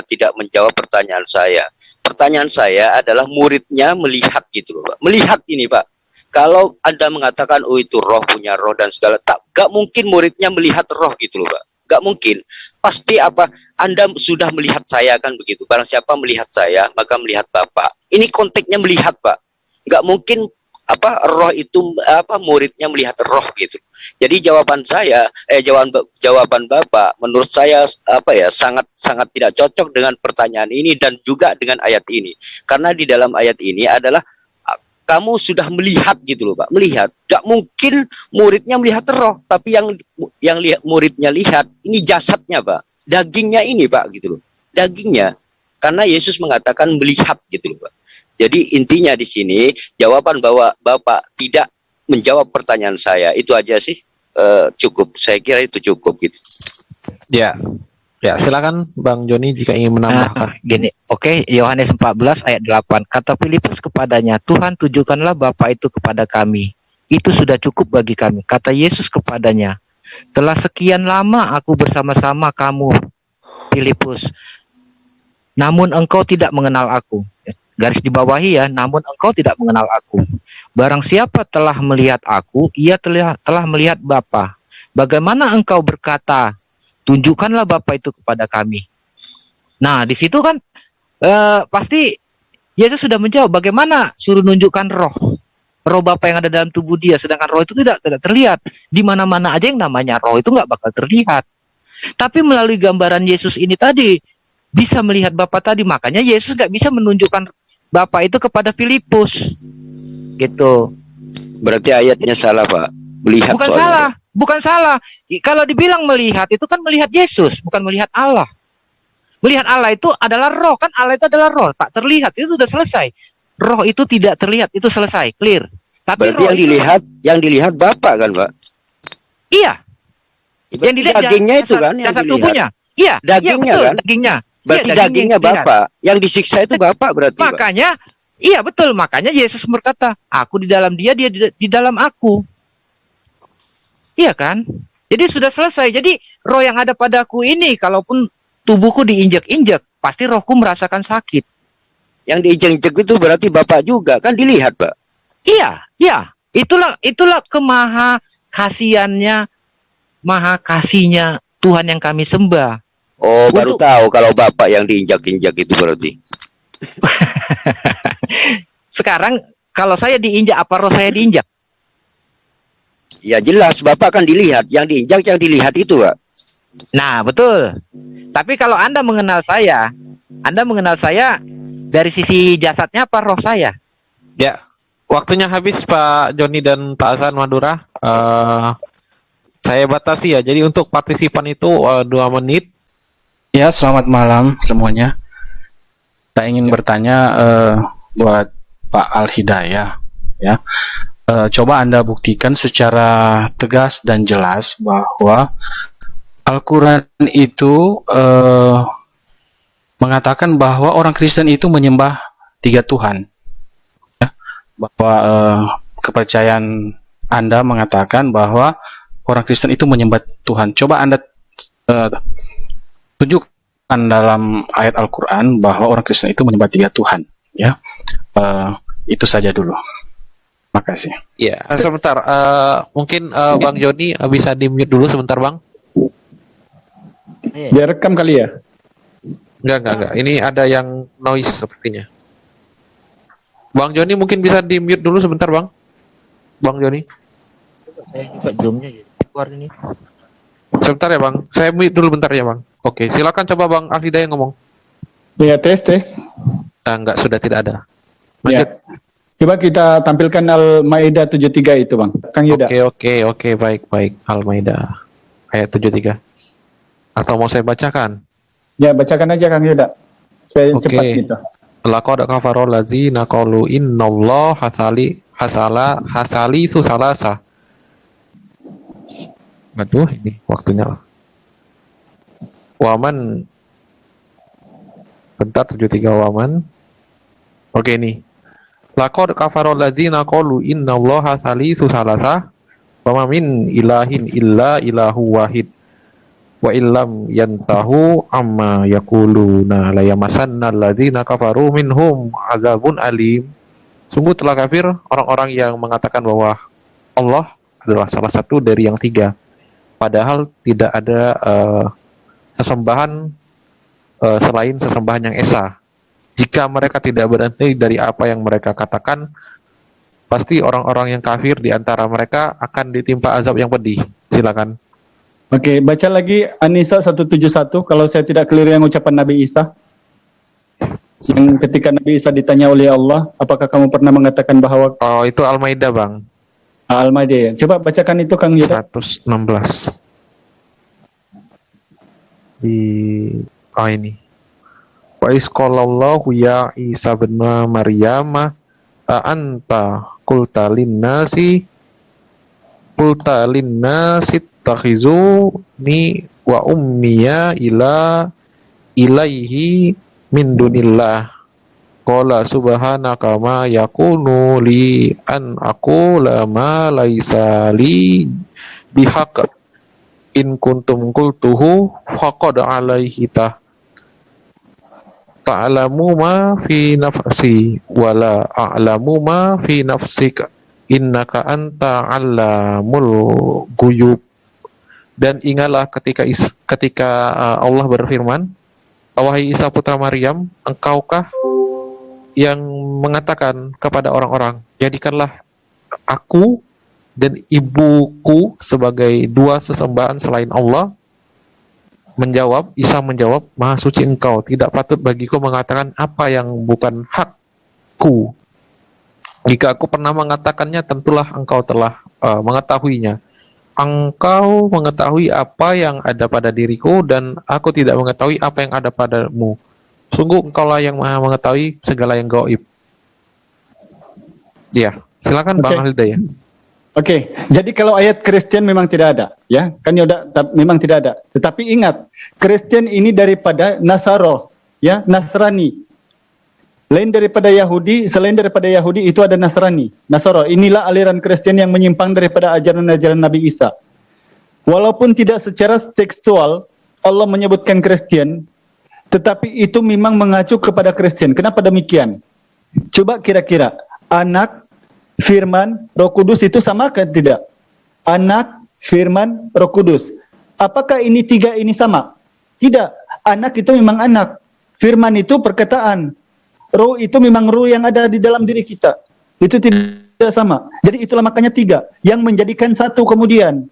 tidak menjawab pertanyaan saya. Pertanyaan saya adalah muridnya melihat gitu loh, Pak. Melihat ini, Pak. Kalau Anda mengatakan oh itu roh, punya roh dan segala, gak mungkin muridnya melihat roh gitu loh, Pak. Gak mungkin. Pasti Anda sudah melihat saya kan begitu. Barang siapa melihat saya, maka melihat Bapak. Ini konteksnya melihat, Pak. Gak mungkin roh itu muridnya melihat roh gitu. Jadi jawaban saya jawaban Bapak menurut saya sangat tidak cocok dengan pertanyaan ini dan juga dengan ayat ini. Karena di dalam ayat ini adalah kamu sudah melihat gitu loh, Pak. Melihat. Gak mungkin muridnya melihat roh, tapi yang muridnya lihat ini jasadnya, Pak. Dagingnya ini, Pak, gitu loh. Dagingnya. Karena Yesus mengatakan melihat gitu loh, Pak. Jadi intinya di sini jawaban bahwa Bapak tidak menjawab pertanyaan saya itu aja sih cukup. Saya kira itu cukup gitu. Ya. Ya, silakan Bang Joni jika ingin menambahkan. Gini, oke, Yohanes 14 ayat 8. Kata Filipus kepadanya, Tuhan tunjukkanlah Bapa itu kepada kami. Itu sudah cukup bagi kami. Kata Yesus kepadanya, telah sekian lama aku bersama-sama kamu, Filipus. Namun engkau tidak mengenal aku. Garis di bawahi ya, namun engkau tidak mengenal aku. Barang siapa telah melihat aku, ia telah melihat Bapa. Bagaimana engkau berkata, tunjukkanlah Bapa itu kepada kami. Nah, di situ kan pasti Yesus sudah menjawab bagaimana suruh nunjukkan roh Bapa yang ada dalam tubuh dia, sedangkan roh itu tidak terlihat. Di mana-mana aja yang namanya roh itu nggak bakal terlihat. Tapi melalui gambaran Yesus ini tadi bisa melihat Bapa tadi, makanya Yesus nggak bisa menunjukkan Bapa itu kepada Filipus, gitu. Berarti ayatnya salah, Pak. Melihat Bukan soalnya. salah. Bukan salah. Kalau dibilang melihat itu kan melihat Yesus, bukan melihat Allah. Melihat Allah itu adalah roh, kan Allah itu adalah roh, tak terlihat, itu sudah selesai. Roh itu tidak terlihat, itu selesai, clear. Tapi berarti yang dilihat Bapak kan, Pak? Iya. Berarti yang dilihat dagingnya itu kan yang jasad dilihat. tubuhnya. Iya, dagingnya betul, kan? Dagingnya. Berarti iya, dagingnya Bapak. Yang disiksa itu Bapak berarti, Pak. Makanya, iya betul, makanya Yesus berkata, aku di dalam dia di dalam aku. Iya kan? Jadi sudah selesai. Jadi roh yang ada padaku ini, kalaupun tubuhku diinjak-injak, pasti rohku merasakan sakit. Yang diinjak-injak itu berarti Bapak juga, kan dilihat, Pak? Iya, iya. Itulah kemaha kasihnya Tuhan yang kami sembah. Oh, baru tahu kalau Bapak yang diinjak-injak itu berarti. Sekarang kalau saya diinjak, apa roh saya diinjak? Ya jelas, Bapak kan dilihat. Yang diinjak, yang dilihat itu, Pak. Nah, betul. Tapi kalau Anda mengenal saya dari sisi jasadnya apa roh saya? Ya, waktunya habis Pak Joni dan Pak Hasan Madura. Saya batasi ya. Jadi untuk partisipan itu 2 menit. Ya, selamat malam semuanya. Saya ingin bertanya buat Pak Al-Hidayah, ya. Coba Anda buktikan secara tegas dan jelas bahwa Al-Quran itu mengatakan bahwa orang Kristen itu menyembah 3 Tuhan, ya. Bahwa kepercayaan Anda mengatakan bahwa orang Kristen itu menyembah Tuhan. Coba Anda tunjukkan dalam ayat Al-Quran bahwa orang Kristen itu menyembah 3 Tuhan, ya. Itu saja dulu. Makasih. Ya, sebentar. Mungkin Bang Joni bisa di-mute dulu sebentar, Bang. Dia rekam kali ya? Enggak. Ini ada yang noise sepertinya. Bang Joni mungkin bisa di-mute dulu sebentar, Bang. Bang Joni. Saya juga zoomnya jadi keluar ini. Sebentar ya, Bang. Saya mute dulu bentar ya, Bang. Oke, silakan coba Bang Al-Hidayah ngomong. Ya, tes. Enggak, sudah tidak ada. Ya. Lanjut. Coba kita tampilkan Al-Maidah 73 itu, Bang. Kang Yuda. Oke, baik. Al-Maidah ayat 73. Atau mau saya bacakan? Ya, bacakan aja Kang Yuda. Supaya cepat gitu. Laqad kafara allazina qalu innallaha hasali susalasa. Aduh, ini waktunya. Waman. Bentar, 73 waman. Oke, ini. Laqad kafara allazina qalu innallaha salisu salasa wa ma min ilahin illa ilahu wahid wa illam yantahu amma yaquluna la yamassanna allazina kafaru minhum azabun alim. Sungguh telah kafir orang-orang yang mengatakan bahwa Allah adalah salah satu dari yang tiga, padahal tidak ada sesembahan selain sesembahan yang esa. Jika mereka tidak berhenti dari apa yang mereka katakan, pasti orang-orang yang kafir di antara mereka akan ditimpa azab yang pedih. Silakan. Oke, baca lagi An-Nisa 171 kalau saya tidak keliru yang ucapan Nabi Isa. Yang ketika Nabi Isa ditanya oleh Allah, apakah kamu pernah mengatakan bahwa Oh, itu Al-Maidah, Bang. Al-Maidah. Coba bacakan itu Kang Yuda. 116. Ini. Wa isqalallahu ya Isa bin Maryam a anta qulta linnasi takhizuni wa ummiya ilaihi min dunillah. Qala subhanaka ma yakunu li an aqula ma laisa li bihaq in kuntum qultuhu faqad alaihi ta'lamu ma fi nafsi wala a'lamu ma fi nafsika innaka anta 'allamul ghuyub. Dan ingatlah ketika Allah berfirman, wahai Isa putra Maryam, engkaukah yang mengatakan kepada orang-orang, jadikanlah aku dan ibuku sebagai dua sesembahan selain Allah? Isa menjawab, Maha suci engkau, tidak patut bagiku mengatakan apa yang bukan hakku. Jika aku pernah mengatakannya, tentulah engkau telah mengetahuinya. Engkau mengetahui apa yang ada pada diriku, dan aku tidak mengetahui apa yang ada padamu. Sungguh engkaulah yang maha mengetahui segala yang gaib. Ya, silakan Bang Al-Hidayah. Oke, jadi kalau ayat Kristen memang tidak ada, ya, kan Yuda memang tidak ada. Tetapi ingat, Kristen ini daripada Nasaro, ya, Nasrani. Selain daripada Yahudi itu ada Nasrani, Nasaro. Inilah aliran Kristen yang menyimpang daripada ajaran-ajaran Nabi Isa. Walaupun tidak secara tekstual Allah menyebutkan Kristen, tetapi itu memang mengacu kepada Kristen. Kenapa demikian? Coba kira-kira, anak, firman, Roh Kudus itu sama kan tidak? Anak, firman, Roh Kudus. Apakah ini tiga ini sama? Tidak. Anak itu memang anak. Firman itu perkataan. Roh itu memang roh yang ada di dalam diri kita. Itu tidak sama. Jadi itulah makanya tiga. Yang menjadikan satu kemudian.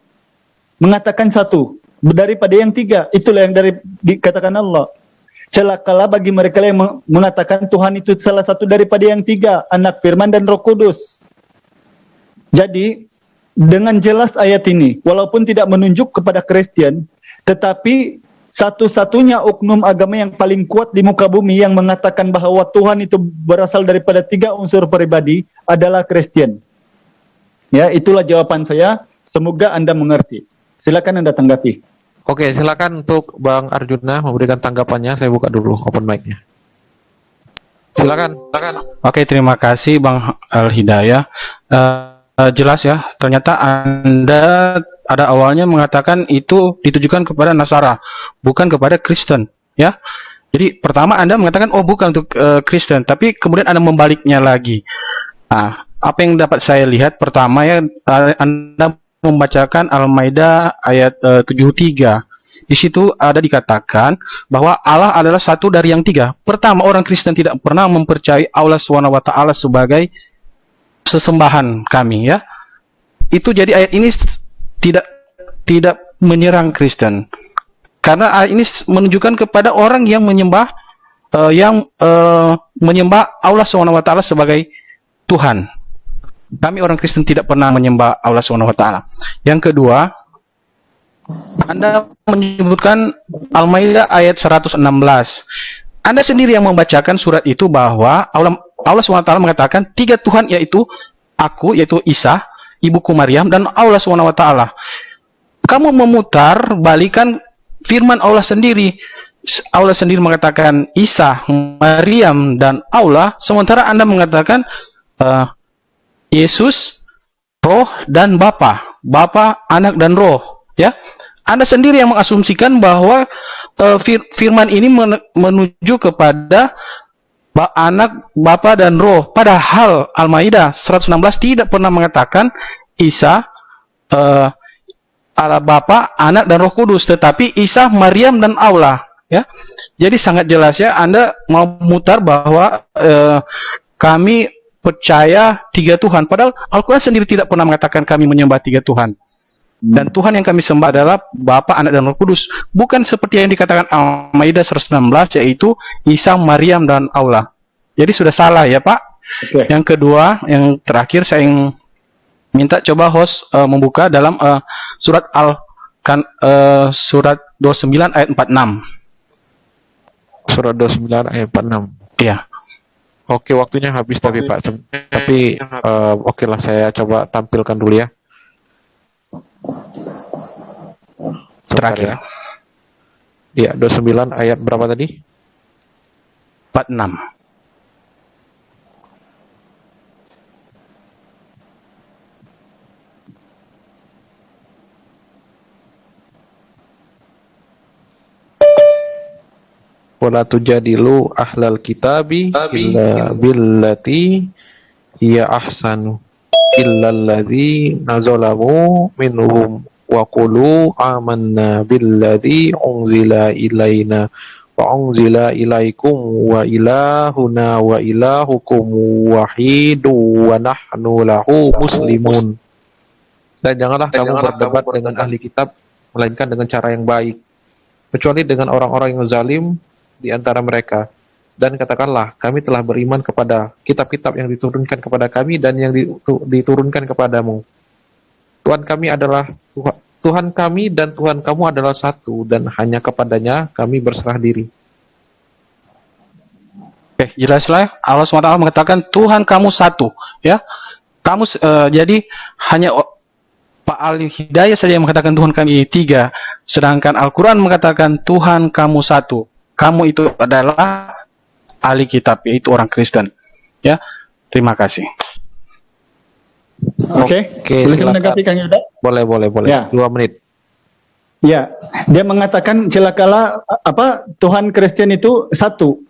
Mengatakan satu. Daripada yang tiga. Itulah yang dikatakan Allah. Celakalah bagi mereka yang mengatakan Tuhan itu salah satu daripada yang tiga. Anak, firman, dan Roh Kudus. Jadi, dengan jelas ayat ini, walaupun tidak menunjuk kepada Kristen, tetapi satu-satunya oknum agama yang paling kuat di muka bumi yang mengatakan bahwa Tuhan itu berasal daripada tiga unsur pribadi adalah Kristen. Ya, itulah jawaban saya. Semoga Anda mengerti. Silakan Anda tanggapi. Oke, silakan untuk Bang Arjuna memberikan tanggapannya. Saya buka dulu open mic-nya. Silakan. Oke, terima kasih Bang Al-Hidayah. Jelas ya, ternyata Anda ada awalnya mengatakan itu ditujukan kepada Nasara, bukan kepada Kristen, ya. Jadi pertama Anda mengatakan bukan untuk Kristen, tapi kemudian Anda membaliknya lagi. Nah, apa yang dapat saya lihat pertama ya, Anda membacakan Al-Maidah ayat 73. Di situ ada dikatakan bahwa Allah adalah satu dari yang tiga. Pertama, orang Kristen tidak pernah mempercayai Allah SWT sebagai sesembahan kami, ya. Itu jadi ayat ini tidak menyerang Kristen. Karena ayat ini menunjukkan kepada orang yang menyembah Allah SWT sebagai Tuhan. Kami orang Kristen tidak pernah menyembah Allah SWT. Yang kedua, Anda menyebutkan Al-Maidah ayat 116. Anda sendiri yang membacakan surat itu bahwa Allah SWT mengatakan tiga Tuhan, yaitu aku, yaitu Isa, ibuku Maryam, dan Allah SWT. Kamu memutar balikan firman Allah sendiri. Allah sendiri mengatakan Isa, Maryam, dan Allah, sementara Anda mengatakan Yesus, Roh, dan Bapa, Anak, dan Roh. Ya, Anda sendiri yang mengasumsikan bahwa firman ini menuju kepada Anak, Bapa, dan Roh. Padahal Al-Maidah 116 tidak pernah mengatakan Isa, Allah Bapa, Anak, dan Roh Kudus, tetapi Isa, Maryam, dan Allah. Ya, jadi sangat jelas ya, Anda mau mutar bahwa kami percaya tiga Tuhan. Padahal Al-Quran sendiri tidak pernah mengatakan kami menyembah tiga Tuhan. Dan Tuhan yang kami sembah adalah Bapa, Anak, dan Roh Kudus. Bukan seperti yang dikatakan Al-Maidah 116, yaitu Isa, Maryam, dan Allah. Jadi sudah salah ya Pak. Okay. Yang kedua, yang terakhir saya minta coba host membuka dalam surat 29 ayat 46. Surat 29 ayat 46. Iya. Oke, waktunya habis tapi Pak. Tapi oke lah, saya coba tampilkan dulu ya. Terakhir. Iya, 29 ayat berapa tadi? 46. Wala tujadilu ahlal kitabi illa billati hiya ahsanu illa alladhi nazalamu minhum wa qulu amanna billadhi unzila ilaina wa unzila ilaikum wa ilahuna wa ilahukum wahidu wa nahnu lahu muslimun. Dan janganlah kamu berdebat dengan ahli kitab melainkan dengan cara yang baik, kecuali dengan orang-orang yang zalim di antara mereka, dan katakanlah kami telah beriman kepada kitab-kitab yang diturunkan kepada kami dan yang diturunkan kepadamu. Tuhan kami adalah Tuhan kami dan Tuhan kamu adalah satu, dan hanya kepadanya kami berserah diri. Oke, jelaslah Allah SWT mengatakan Tuhan kamu satu, ya. Kamu jadi hanya Pak Al-Hidayah saja yang mengatakan Tuhan kami tiga, sedangkan Al-Quran mengatakan Tuhan kamu satu. Kamu itu adalah ahli kitab, yaitu orang Kristen. Ya, terima kasih. Oke, boleh menanggapi Kang Yuda? Boleh. Ya. 2 menit. Ya, dia mengatakan celakalah Tuhan Kristen itu satu.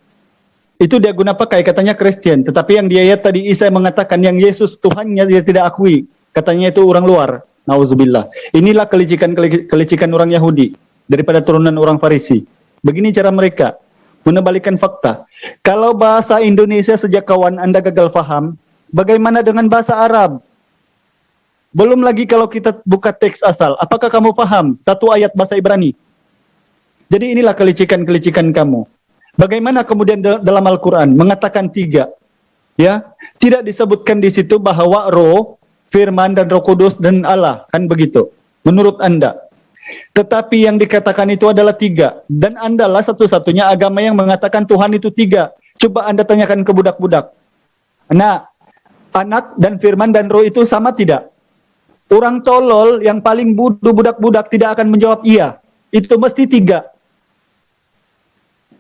Itu dia guna pakai katanya Kristen, tetapi yang di ayat tadi Isa mengatakan yang Yesus Tuhannya dia tidak akui. Katanya itu orang luar. Nauzubillah. Inilah kelicikan orang Yahudi daripada turunan orang Farisi. Begini cara mereka menebalikan fakta. Kalau bahasa Indonesia sejak kawan Anda gagal paham, bagaimana dengan bahasa Arab? Belum lagi kalau kita buka teks asal, apakah kamu paham satu ayat bahasa Ibrani? Jadi inilah kelicikan-kelicikan kamu. Bagaimana kemudian dalam Al-Quran mengatakan tiga? Ya, tidak disebutkan di situ bahwa Roh, Firman, dan Roh Kudus dan Allah, kan begitu? Menurut Anda. Tetapi yang dikatakan itu adalah tiga. Dan Anda lah satu-satunya agama yang mengatakan Tuhan itu tiga. Coba Anda tanyakan ke budak-budak. Nah, Anak dan Firman dan Roh itu sama tidak? Orang tolol yang paling bodoh budak-budak tidak akan menjawab iya. Itu mesti tiga.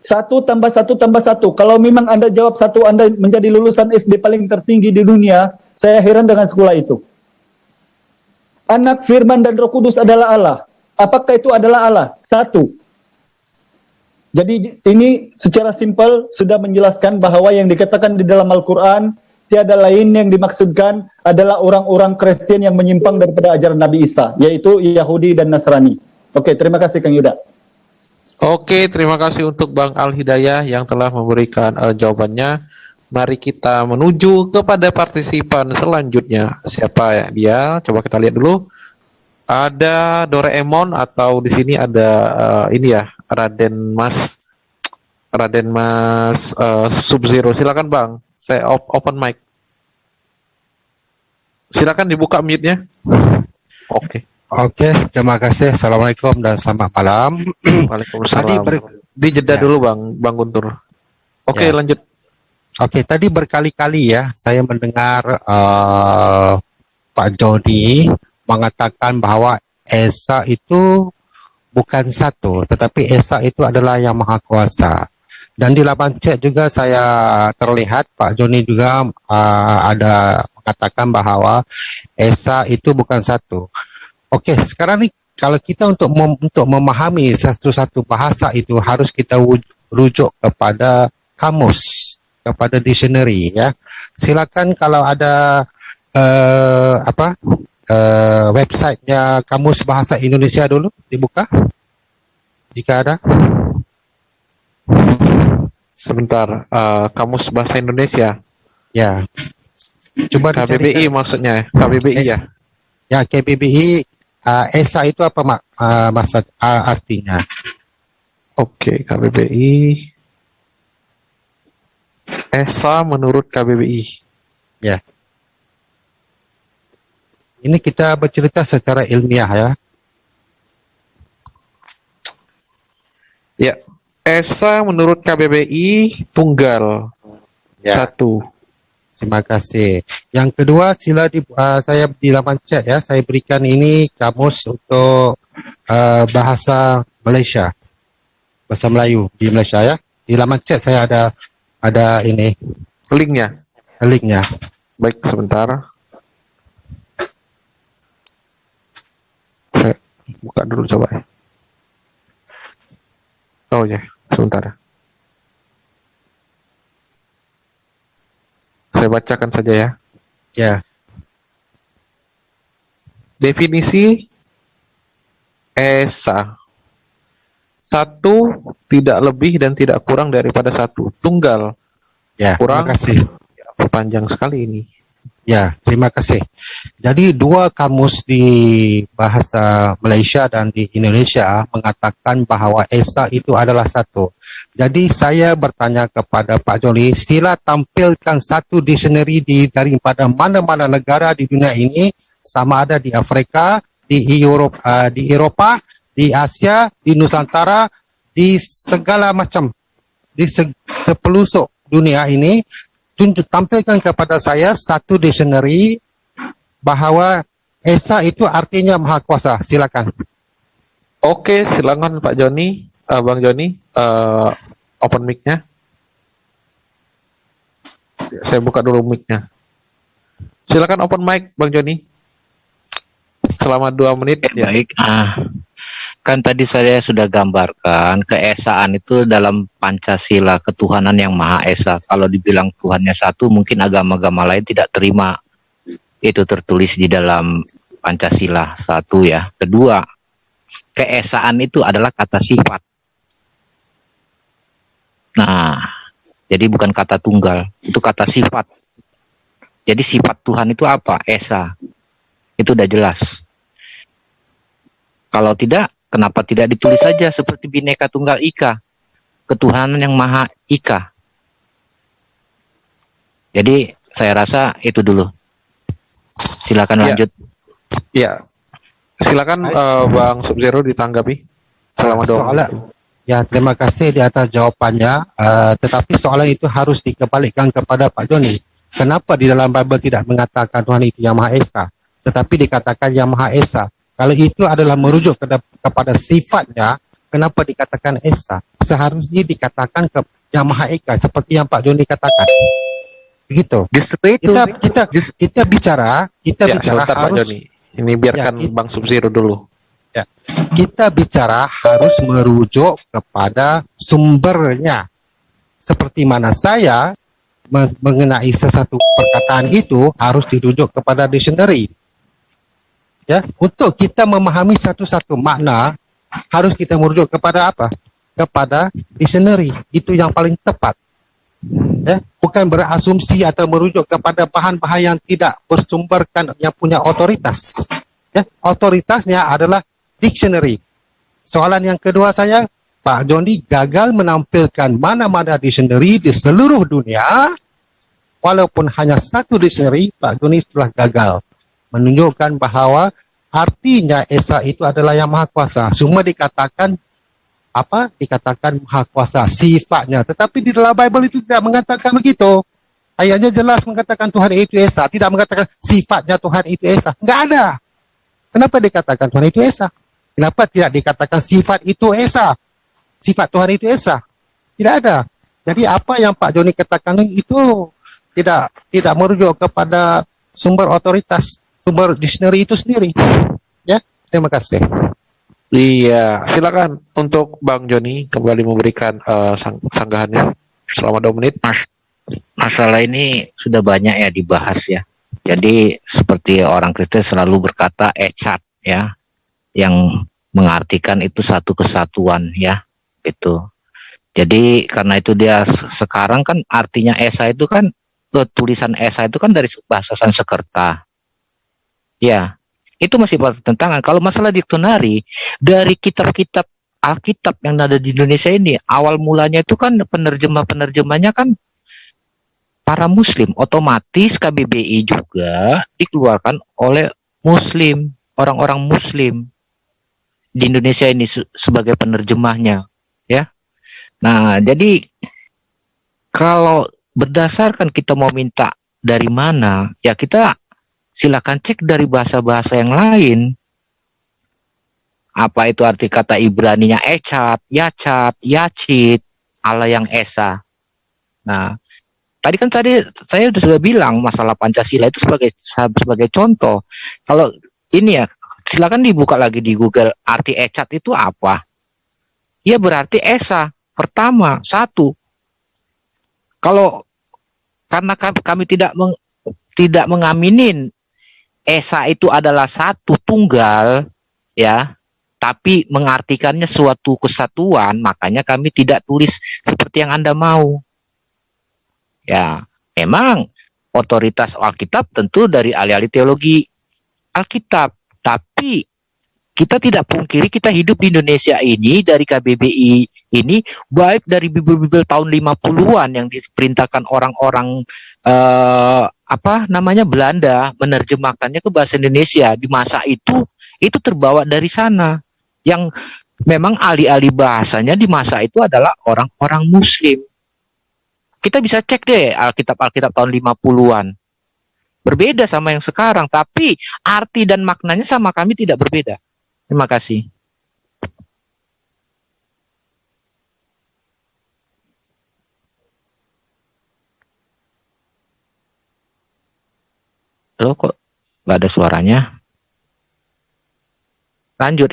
1 tambah 1 tambah 1. Kalau memang Anda jawab 1, Anda menjadi lulusan SD paling tertinggi di dunia. Saya heran dengan sekolah itu. Anak, Firman, dan Roh Kudus adalah Allah. Apakah itu adalah Allah? 1. Jadi ini secara simpel sudah menjelaskan bahwa yang dikatakan di dalam Al-Quran tiada lain yang dimaksudkan adalah orang-orang Kristen yang menyimpang daripada ajaran Nabi Isa, yaitu Yahudi dan Nasrani. Oke, terima kasih Kang Yuda. Oke, terima kasih untuk Bang Al Hidayah yang telah memberikan jawabannya. Mari kita menuju kepada partisipan selanjutnya. Siapa ya dia? Coba kita lihat dulu. Ada Doraemon atau di sini ada ini ya, Raden Mas Sub-Zero. Silakan Bang. Saya open mic. Silakan dibuka mute-nya. Oke. Oke, terima kasih. Assalamualaikum dan selamat malam. Waalaikumsalam. Dijeda dulu Bang Guntur. Oke, Ya. lanjut. Oke, tadi berkali-kali ya saya mendengar Pak Joni mengatakan bahwa Esa itu bukan satu, tetapi Esa itu adalah yang maha kuasa. Dan di laman chat juga saya terlihat Pak Joni juga ada mengatakan bahwa Esa itu bukan satu. Oke, sekarang nih kalau kita untuk memahami satu-satu bahasa itu harus kita rujuk kepada kamus, kepada dictionary ya. Silakan kalau ada websitenya Kamus Bahasa Indonesia dulu dibuka. Jika ada. Sebentar, Kamus Bahasa Indonesia. Ya. Coba KBBI maksudnya, KBBI ya. Ya, KBBI. Esa itu apa maksud artinya? Oke, KBBI. Esa menurut KBBI. Ya. Ini kita bercerita secara ilmiah ya. Ya, Esa menurut KBBI tunggal. Ya. Satu. Terima kasih. Yang kedua, sila saya di laman chat ya, saya berikan ini kamus untuk bahasa Malaysia, bahasa Melayu di Malaysia ya. Di laman chat saya ada ini Linknya. linknya. Baik, sebentar. Saya buka dulu coba ya. Oh ya, sebentar. Saya bacakan saja ya. Ya, Definisi Esa. Satu, tidak lebih dan tidak kurang daripada satu. Tunggal. ya. Kurang. Terima kasih. Panjang sekali ini. Ya, terima kasih. Jadi dua kamus di bahasa Malaysia dan di Indonesia mengatakan bahwa Esa itu adalah satu. Jadi saya bertanya kepada Pak Joni, sila tampilkan satu dictionary daripada mana-mana negara di dunia ini, sama ada di Afrika, di Eropah, di Asia, di Nusantara, di segala macam, di sepelusuk dunia ini. Tampilkan kepada saya satu dictionary bahwa Esa itu artinya maha kuasa. Silakan. Oke, silakan Pak Joni, Bang Joni, open mic-nya. Saya buka dulu mic-nya. Silakan open mic, Bang Joni. Selama 2 menit. Ya. Baik. Kan tadi saya sudah gambarkan keesaan itu dalam Pancasila, ketuhanan yang Maha Esa. Kalau dibilang Tuhannya satu, mungkin agama-agama lain tidak terima itu tertulis di dalam Pancasila. Satu ya. Kedua, keesaan itu adalah kata sifat. Nah, jadi bukan kata tunggal, itu kata sifat. Jadi sifat Tuhan itu apa? Esa. Itu udah jelas. Kalau tidak, kenapa tidak ditulis saja seperti Bhinneka Tunggal Ika, ketuhanan yang Maha Ika. Jadi saya rasa itu dulu. Silakan lanjut. Ya, silakan Bang Sub-Zero ditanggapi. Selama 2 menit. Ya, terima kasih di atas jawabannya. Tetapi soalan itu harus dikembalikan kepada Pak Joni. Kenapa di dalam Bible tidak mengatakan Tuhan itu yang Maha Esa, tetapi dikatakan yang Maha Esa? Kalau itu adalah merujuk kepada sifatnya, kenapa dikatakan Esa? Seharusnya dikatakan yang Maha Esa, seperti yang Pak Joni katakan. Begitu. Justru itu. Kita bicara Sebentar, Pak harus. Joni. Ini biarkan Bang Sub-Zero dulu. Ya, kita bicara harus merujuk kepada sumbernya. Seperti mana saya mengenai sesuatu perkataan itu harus dirujuk kepada dictionary. Ya, untuk kita memahami satu-satu makna harus kita merujuk kepada apa? Kepada dictionary. Itu yang paling tepat. Ya, bukan berasumsi atau merujuk kepada bahan-bahan yang tidak bersumberkan, yang punya otoritas. Ya, otoritasnya adalah dictionary. Soalan yang kedua saya, Pak Joni gagal menampilkan mana-mana dictionary di seluruh dunia. Walaupun hanya satu dictionary, Pak Joni telah gagal menunjukkan bahawa artinya Esa itu adalah yang Maha Kuasa. Semua dikatakan apa? Dikatakan Maha Kuasa sifatnya. Tetapi di dalam Bible itu tidak mengatakan begitu. Ayatnya jelas mengatakan Tuhan itu Esa, tidak mengatakan sifatnya Tuhan itu Esa. Enggak ada. Kenapa dikatakan Tuhan itu Esa? Kenapa tidak dikatakan sifat itu Esa? Sifat Tuhan itu Esa? Tidak ada. Jadi apa yang Pak Joni katakan itu tidak merujuk kepada sumber otoritas, sumber dictionary itu sendiri. Ya, terima kasih. Iya, silakan untuk Bang Joni kembali memberikan sanggahannya selama 2 menit. Masalah ini sudah banyak ya dibahas ya. Jadi seperti orang Kristen selalu berkata ecat ya, yang mengartikan itu satu kesatuan ya, gitu. Jadi karena itu dia sekarang kan artinya Esa itu kan, tulisan Esa itu kan dari bahasa Sanskerta. Ya, itu masih bertentangan. Kalau masalah diktonari, dari kitab-kitab Alkitab yang ada di Indonesia ini, awal mulanya itu kan penerjemahnya kan para Muslim. Otomatis KBBI juga dikeluarkan oleh Muslim, orang-orang Muslim di Indonesia ini sebagai penerjemahnya, ya. Nah, jadi kalau berdasarkan kita mau minta dari mana, ya kita silakan cek dari bahasa-bahasa yang lain. Apa itu arti kata Ibraninya ecat, yacat, yacit, Allah yang Esa. Nah, tadi saya sudah bilang masalah Pancasila itu sebagai contoh. Kalau ini ya, silakan dibuka lagi di Google arti ecat itu apa. Ya berarti Esa. Pertama, satu. Kalau karena kami tidak mengaminin Esa itu adalah satu tunggal, ya, tapi mengartikannya suatu kesatuan, makanya kami tidak tulis seperti yang Anda mau. Ya, memang otoritas Alkitab tentu dari ahli-ahli teologi Alkitab, tapi kita tidak pungkiri kita hidup di Indonesia ini dari KBBI ini, baik dari Bibel-Bibel tahun 50-an yang diperintahkan orang-orang Belanda menerjemahkannya ke bahasa Indonesia di masa itu terbawa dari sana. Yang memang ahli-ahli bahasanya di masa itu adalah orang-orang Muslim. Kita bisa cek deh Alkitab tahun 50-an. Berbeda sama yang sekarang, tapi arti dan maknanya sama kami tidak berbeda. Terima kasih. Loh, kok nggak ada suaranya? Lanjut.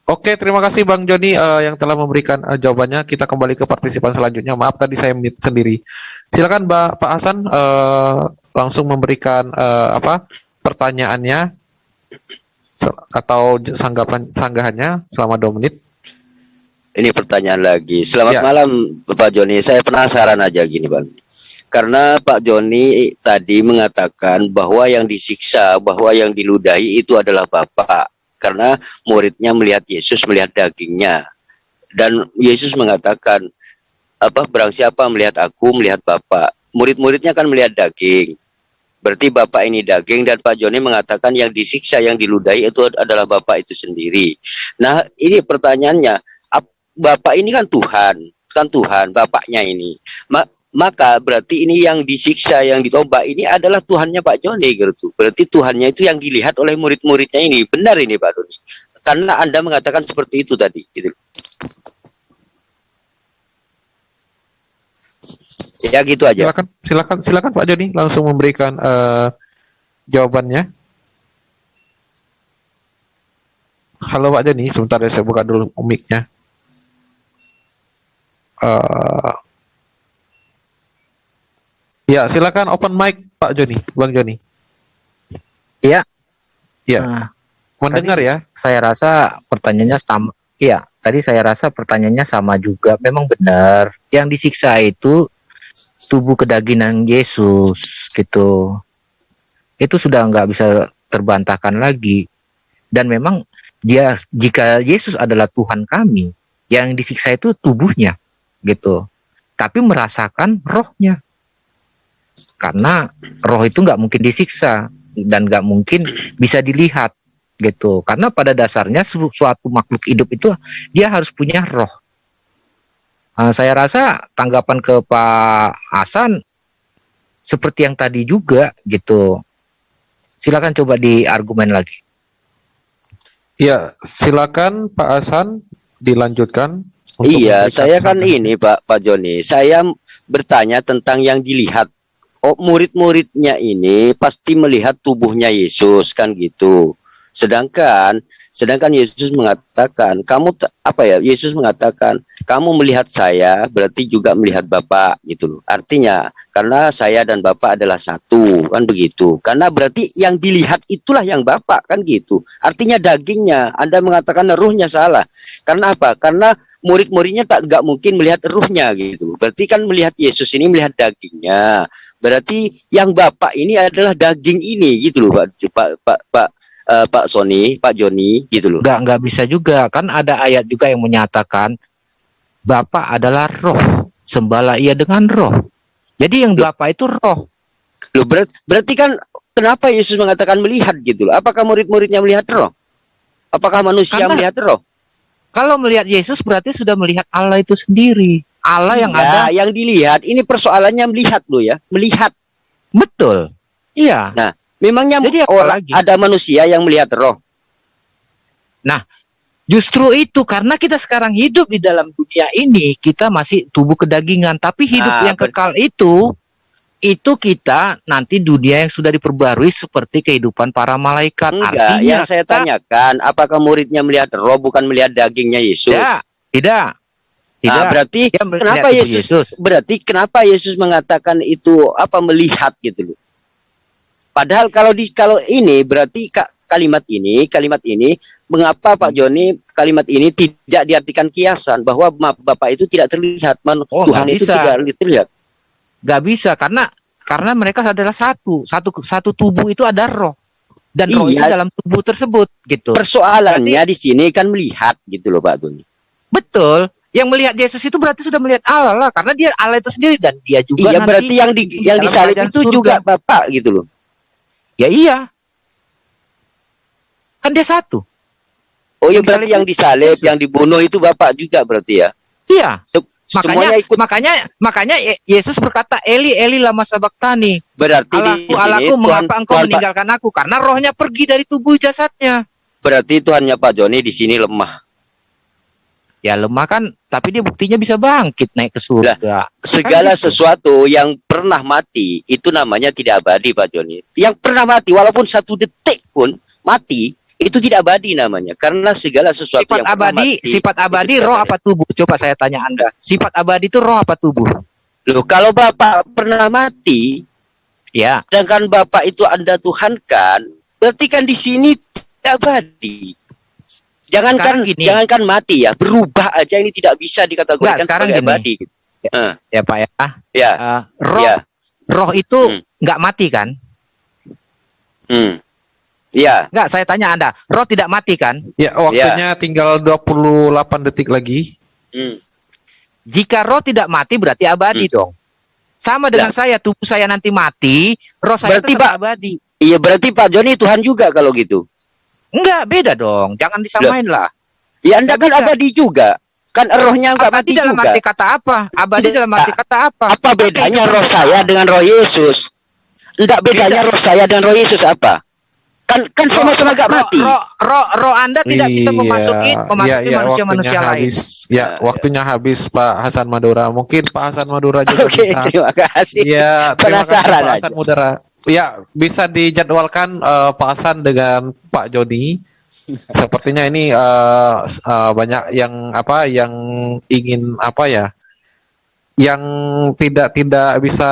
Oke, terima kasih Bang Joni yang telah memberikan jawabannya. Kita kembali ke partisipan selanjutnya. Maaf tadi saya mute sendiri. Silakan Pak Hasan langsung memberikan pertanyaannya atau sanggahannya selama 2 menit. Ini pertanyaan lagi. Selamat malam Pak Joni. Saya penasaran aja gini Bang. Karena Pak Joni tadi mengatakan bahwa yang disiksa, bahwa yang diludahi itu adalah Bapak. Karena muridnya melihat Yesus, melihat dagingnya. Dan Yesus mengatakan, barang siapa melihat aku, melihat Bapak. Murid-muridnya kan melihat daging. Berarti Bapak ini daging, dan Pak Joni mengatakan yang disiksa, yang diludahi itu adalah Bapak itu sendiri. Nah, ini pertanyaannya, Bapak ini kan Tuhan, Bapaknya ini. Maka berarti ini yang disiksa, yang ditombak ini adalah Tuhannya Pak Joni gitu. Berarti Tuhannya itu yang dilihat oleh murid-muridnya ini. Benar ini Pak Joni. Karena Anda mengatakan seperti itu tadi. Gitu. Ya gitu aja. Silakan Pak Joni langsung memberikan jawabannya. Halo Pak Joni, sebentar ya saya buka dulu mic-nya. Eh, ya, silakan open mic Pak Joni, Bang Joni. Iya. Iya. Nah, Mendengar tadi ya? saya rasa pertanyaannya sama. Iya, tadi saya rasa pertanyaannya sama juga. Memang benar. Yang disiksa itu tubuh kedagingan Yesus gitu. Itu sudah nggak bisa terbantahkan lagi. Dan memang dia, jika Yesus adalah Tuhan kami, yang disiksa itu tubuhnya gitu. Tapi merasakan rohnya. Karena roh itu nggak mungkin disiksa dan nggak mungkin bisa dilihat gitu. Karena pada dasarnya suatu makhluk hidup itu dia harus punya roh. Saya rasa tanggapan ke Pak Hasan seperti yang tadi juga gitu. Silakan coba diargumen lagi. Ya, silakan Pak Hasan dilanjutkan. untuk Iya, memberikan saya kan saran. ini Pak Joni, saya bertanya tentang yang dilihat. Oh, murid-muridnya ini pasti melihat tubuhnya Yesus kan gitu. Sedangkan Yesus mengatakan, Yesus mengatakan, kamu melihat saya berarti juga melihat Bapa gitu loh. Artinya karena saya dan Bapa adalah satu kan begitu. Karena berarti yang dilihat itulah yang Bapa kan gitu. Artinya dagingnya. Anda mengatakan ruhnya salah. Karena apa? Karena murid-muridnya nggak mungkin melihat ruhnya gitu. Berarti kan melihat Yesus ini melihat dagingnya. Berarti yang Bapak ini adalah daging ini gitu loh Pak Joni gitu loh. Nggak bisa juga. Kan ada ayat juga yang menyatakan Bapa adalah roh. Sembahlah ia dengan roh. Jadi yang Bapa itu roh. Loh, berarti kan kenapa Yesus mengatakan melihat gitu loh? Apakah murid-muridnya melihat roh? Apakah manusia melihat roh? Kalau melihat Yesus berarti sudah melihat Allah itu sendiri. Allah yang ada. Yang dilihat, ini persoalannya melihat loh ya. Melihat. Betul. Iya. Nah, memangnya Jadi ada manusia yang melihat roh? Nah, justru itu karena kita sekarang hidup di dalam dunia ini, kita masih tubuh kedagingan, tapi hidup yang kekal itu kita nanti dunia yang sudah diperbarui seperti kehidupan para malaikat. Enggak, artinya yang saya tanyakan, apakah muridnya melihat roh bukan melihat dagingnya Yesus? Tidak. Berarti kenapa Yesus? Berarti kenapa Yesus mengatakan itu melihat gitu loh? Padahal kalau ini berarti kalimat ini mengapa Pak Joni kalimat ini tidak diartikan kiasan bahwa Bapak itu tidak terlihat, Tuhan itu tidak terlihat. Gak bisa karena mereka adalah satu tubuh itu ada roh dan roh itu dalam tubuh tersebut gitu. Persoalannya di sini kan melihat gitu loh Pak Joni. Betul. Yang melihat Yesus itu berarti sudah melihat Allah lah karena dia Allah itu sendiri dan dia juga nanti berarti yang disalib itu surga. Juga Bapak gitu loh. Ya iya. Kan dia satu. Oh ya berarti yang disalib, yang dibunuh itu Bapak juga berarti ya? Iya. Makanya Yesus berkata Eli Eli lama sabaktani. Berarti Allahku mengapa engkau meninggalkan aku? Karena rohnya pergi dari tubuh jasadnya. Berarti Tuhannya Pak Joni di sini lemah. Ya lemah kan, tapi dia buktinya bisa bangkit naik ke surga. Segala sesuatu yang pernah mati itu namanya tidak abadi Pak Joni. Yang pernah mati walaupun 1 detik pun mati itu tidak abadi namanya. Karena segala sesuatu sifat yang abadi, mati, sifat abadi roh apa tubuh? Coba saya tanya Anda. Sifat abadi itu roh apa tubuh? Loh, kalau Bapak pernah mati, ya. Sedangkan Bapak itu Anda tuhankan, berarti kan di sini tidak abadi. Jangankan mati ya, berubah aja ini tidak bisa dikategorikan sebagai abadi. Gitu. Ya Pak ya. Ya. Roh itu nggak mati kan? Iya. Nggak, saya tanya Anda, roh tidak mati kan? Ya, waktunya tinggal 28 detik lagi. Jika roh tidak mati berarti abadi dong. Sama dengan saya, tubuh saya nanti mati, roh saya berarti tetap abadi. Iya, berarti Pak Joni Tuhan juga kalau gitu. Enggak, beda dong. Jangan disamain lah. Ya Anda kan abadi juga. Kan rohnya enggak mati juga. Abadi dalam arti kata apa? Abadi dalam arti kata apa? Apa bedanya roh saya dengan roh Yesus? Enggak bedanya roh saya dan roh Yesus apa? Kan sama-sama enggak mati. Roh Anda tidak bisa memasuki manusia-manusia lain. Waktunya habis Pak Hasan Madura. Mungkin Pak Hasan Madura juga bisa. Terima kasih. Ya, penasaran Pak Hasan Madura. Ya, bisa dijadwalkan Pak Hasan dengan Pak Joni. Sepertinya ini banyak yang ingin yang tidak bisa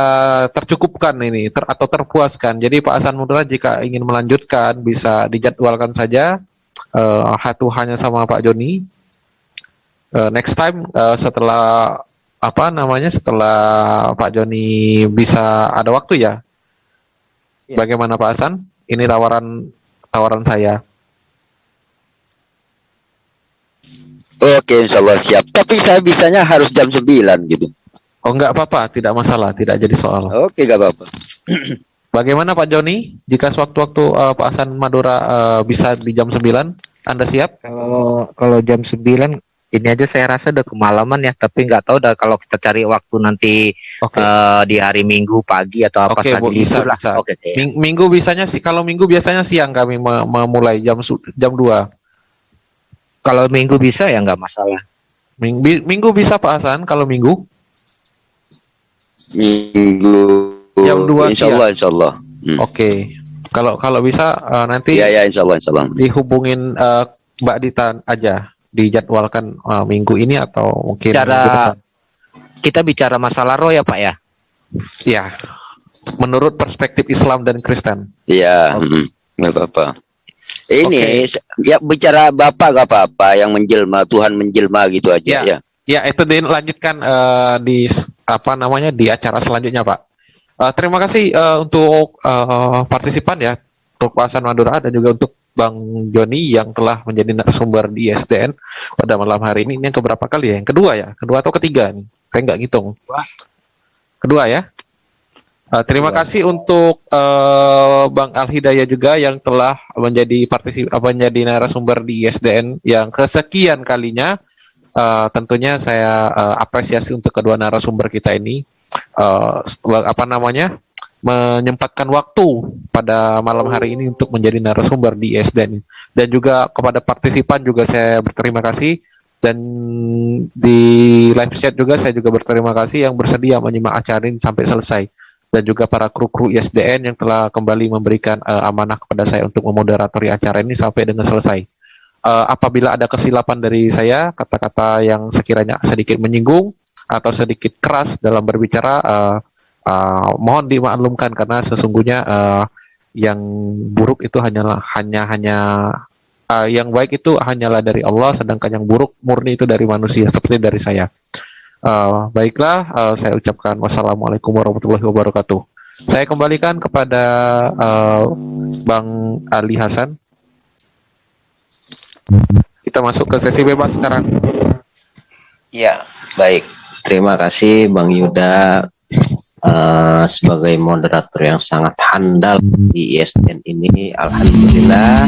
tercukupkan ini atau terpuaskan. Jadi Pak Hasan Mudra jika ingin melanjutkan bisa dijadwalkan saja hanya sama Pak Joni. Next time setelah setelah Pak Joni bisa ada waktu ya. Bagaimana Pak Hasan? Ini tawaran saya. Oke, insya Allah siap. Tapi saya bisanya harus jam 9 gitu. Oh enggak apa-apa, tidak masalah, tidak jadi soal. Oke, enggak apa-apa. Bagaimana Pak Joni? Jika sewaktu-waktu Pak Hasan Madura bisa di jam 9, Anda siap? Kalau jam 9 ini aja saya rasa udah kemalaman ya, tapi nggak tahu dah kalau kita cari waktu nanti di hari Minggu pagi atau apa Oke, Bu, bisa. Oke. Minggu bisanya sih, kalau Minggu biasanya siang kami memulai jam 2. Kalau Minggu bisa ya nggak masalah. Minggu bisa Pak Hasan kalau Minggu? Minggu jam 2 siang. Insya Allah. Oke. Kalau bisa nanti ya insya Allah. dihubungin Mbak Dita aja, dijadwalkan minggu ini atau mungkin kita bicara masalah roh ya Pak ya? Ya, menurut perspektif Islam dan Kristen. Iya, nggak apa-apa. Ini ya bicara Bapak gak apa-apa, yang menjelma, Tuhan menjelma gitu aja ya. Ya, itu dilanjutkan di di acara selanjutnya Pak. Terima kasih untuk partisipan ya, untuk Pak Hasan Madura dan juga untuk Bang Joni yang telah menjadi narasumber di ISDN pada malam hari ini. Ini yang keberapa kali ya? Yang kedua ya? Kedua atau ketiga nih? Saya nggak ngitung. Kedua ya? Terima kasih untuk Bang Al Hidayah juga yang telah menjadi narasumber di ISDN yang kesekian kalinya. Tentunya saya apresiasi untuk kedua narasumber kita ini menyempatkan waktu pada malam hari ini untuk menjadi narasumber di ISDN, dan juga kepada partisipan juga saya berterima kasih, dan di live chat juga saya juga berterima kasih yang bersedia menyimak acara ini sampai selesai, dan juga para kru ISDN yang telah kembali memberikan amanah kepada saya untuk memoderatori acara ini sampai dengan selesai. Apabila ada kesilapan dari saya, kata-kata yang sekiranya sedikit menyinggung atau sedikit keras dalam berbicara, mohon dimaklumkan karena sesungguhnya yang buruk itu hanya yang baik itu hanyalah dari Allah, sedangkan yang buruk murni itu dari manusia, seperti dari saya. Baiklah, saya ucapkan wassalamualaikum warahmatullahi wabarakatuh. Saya kembalikan kepada Bang Ali Hasan. Kita masuk ke sesi bebas sekarang. Ya, baik. Terima kasih Bang Yuda sebagai moderator yang sangat handal di ISDN ini. Alhamdulillah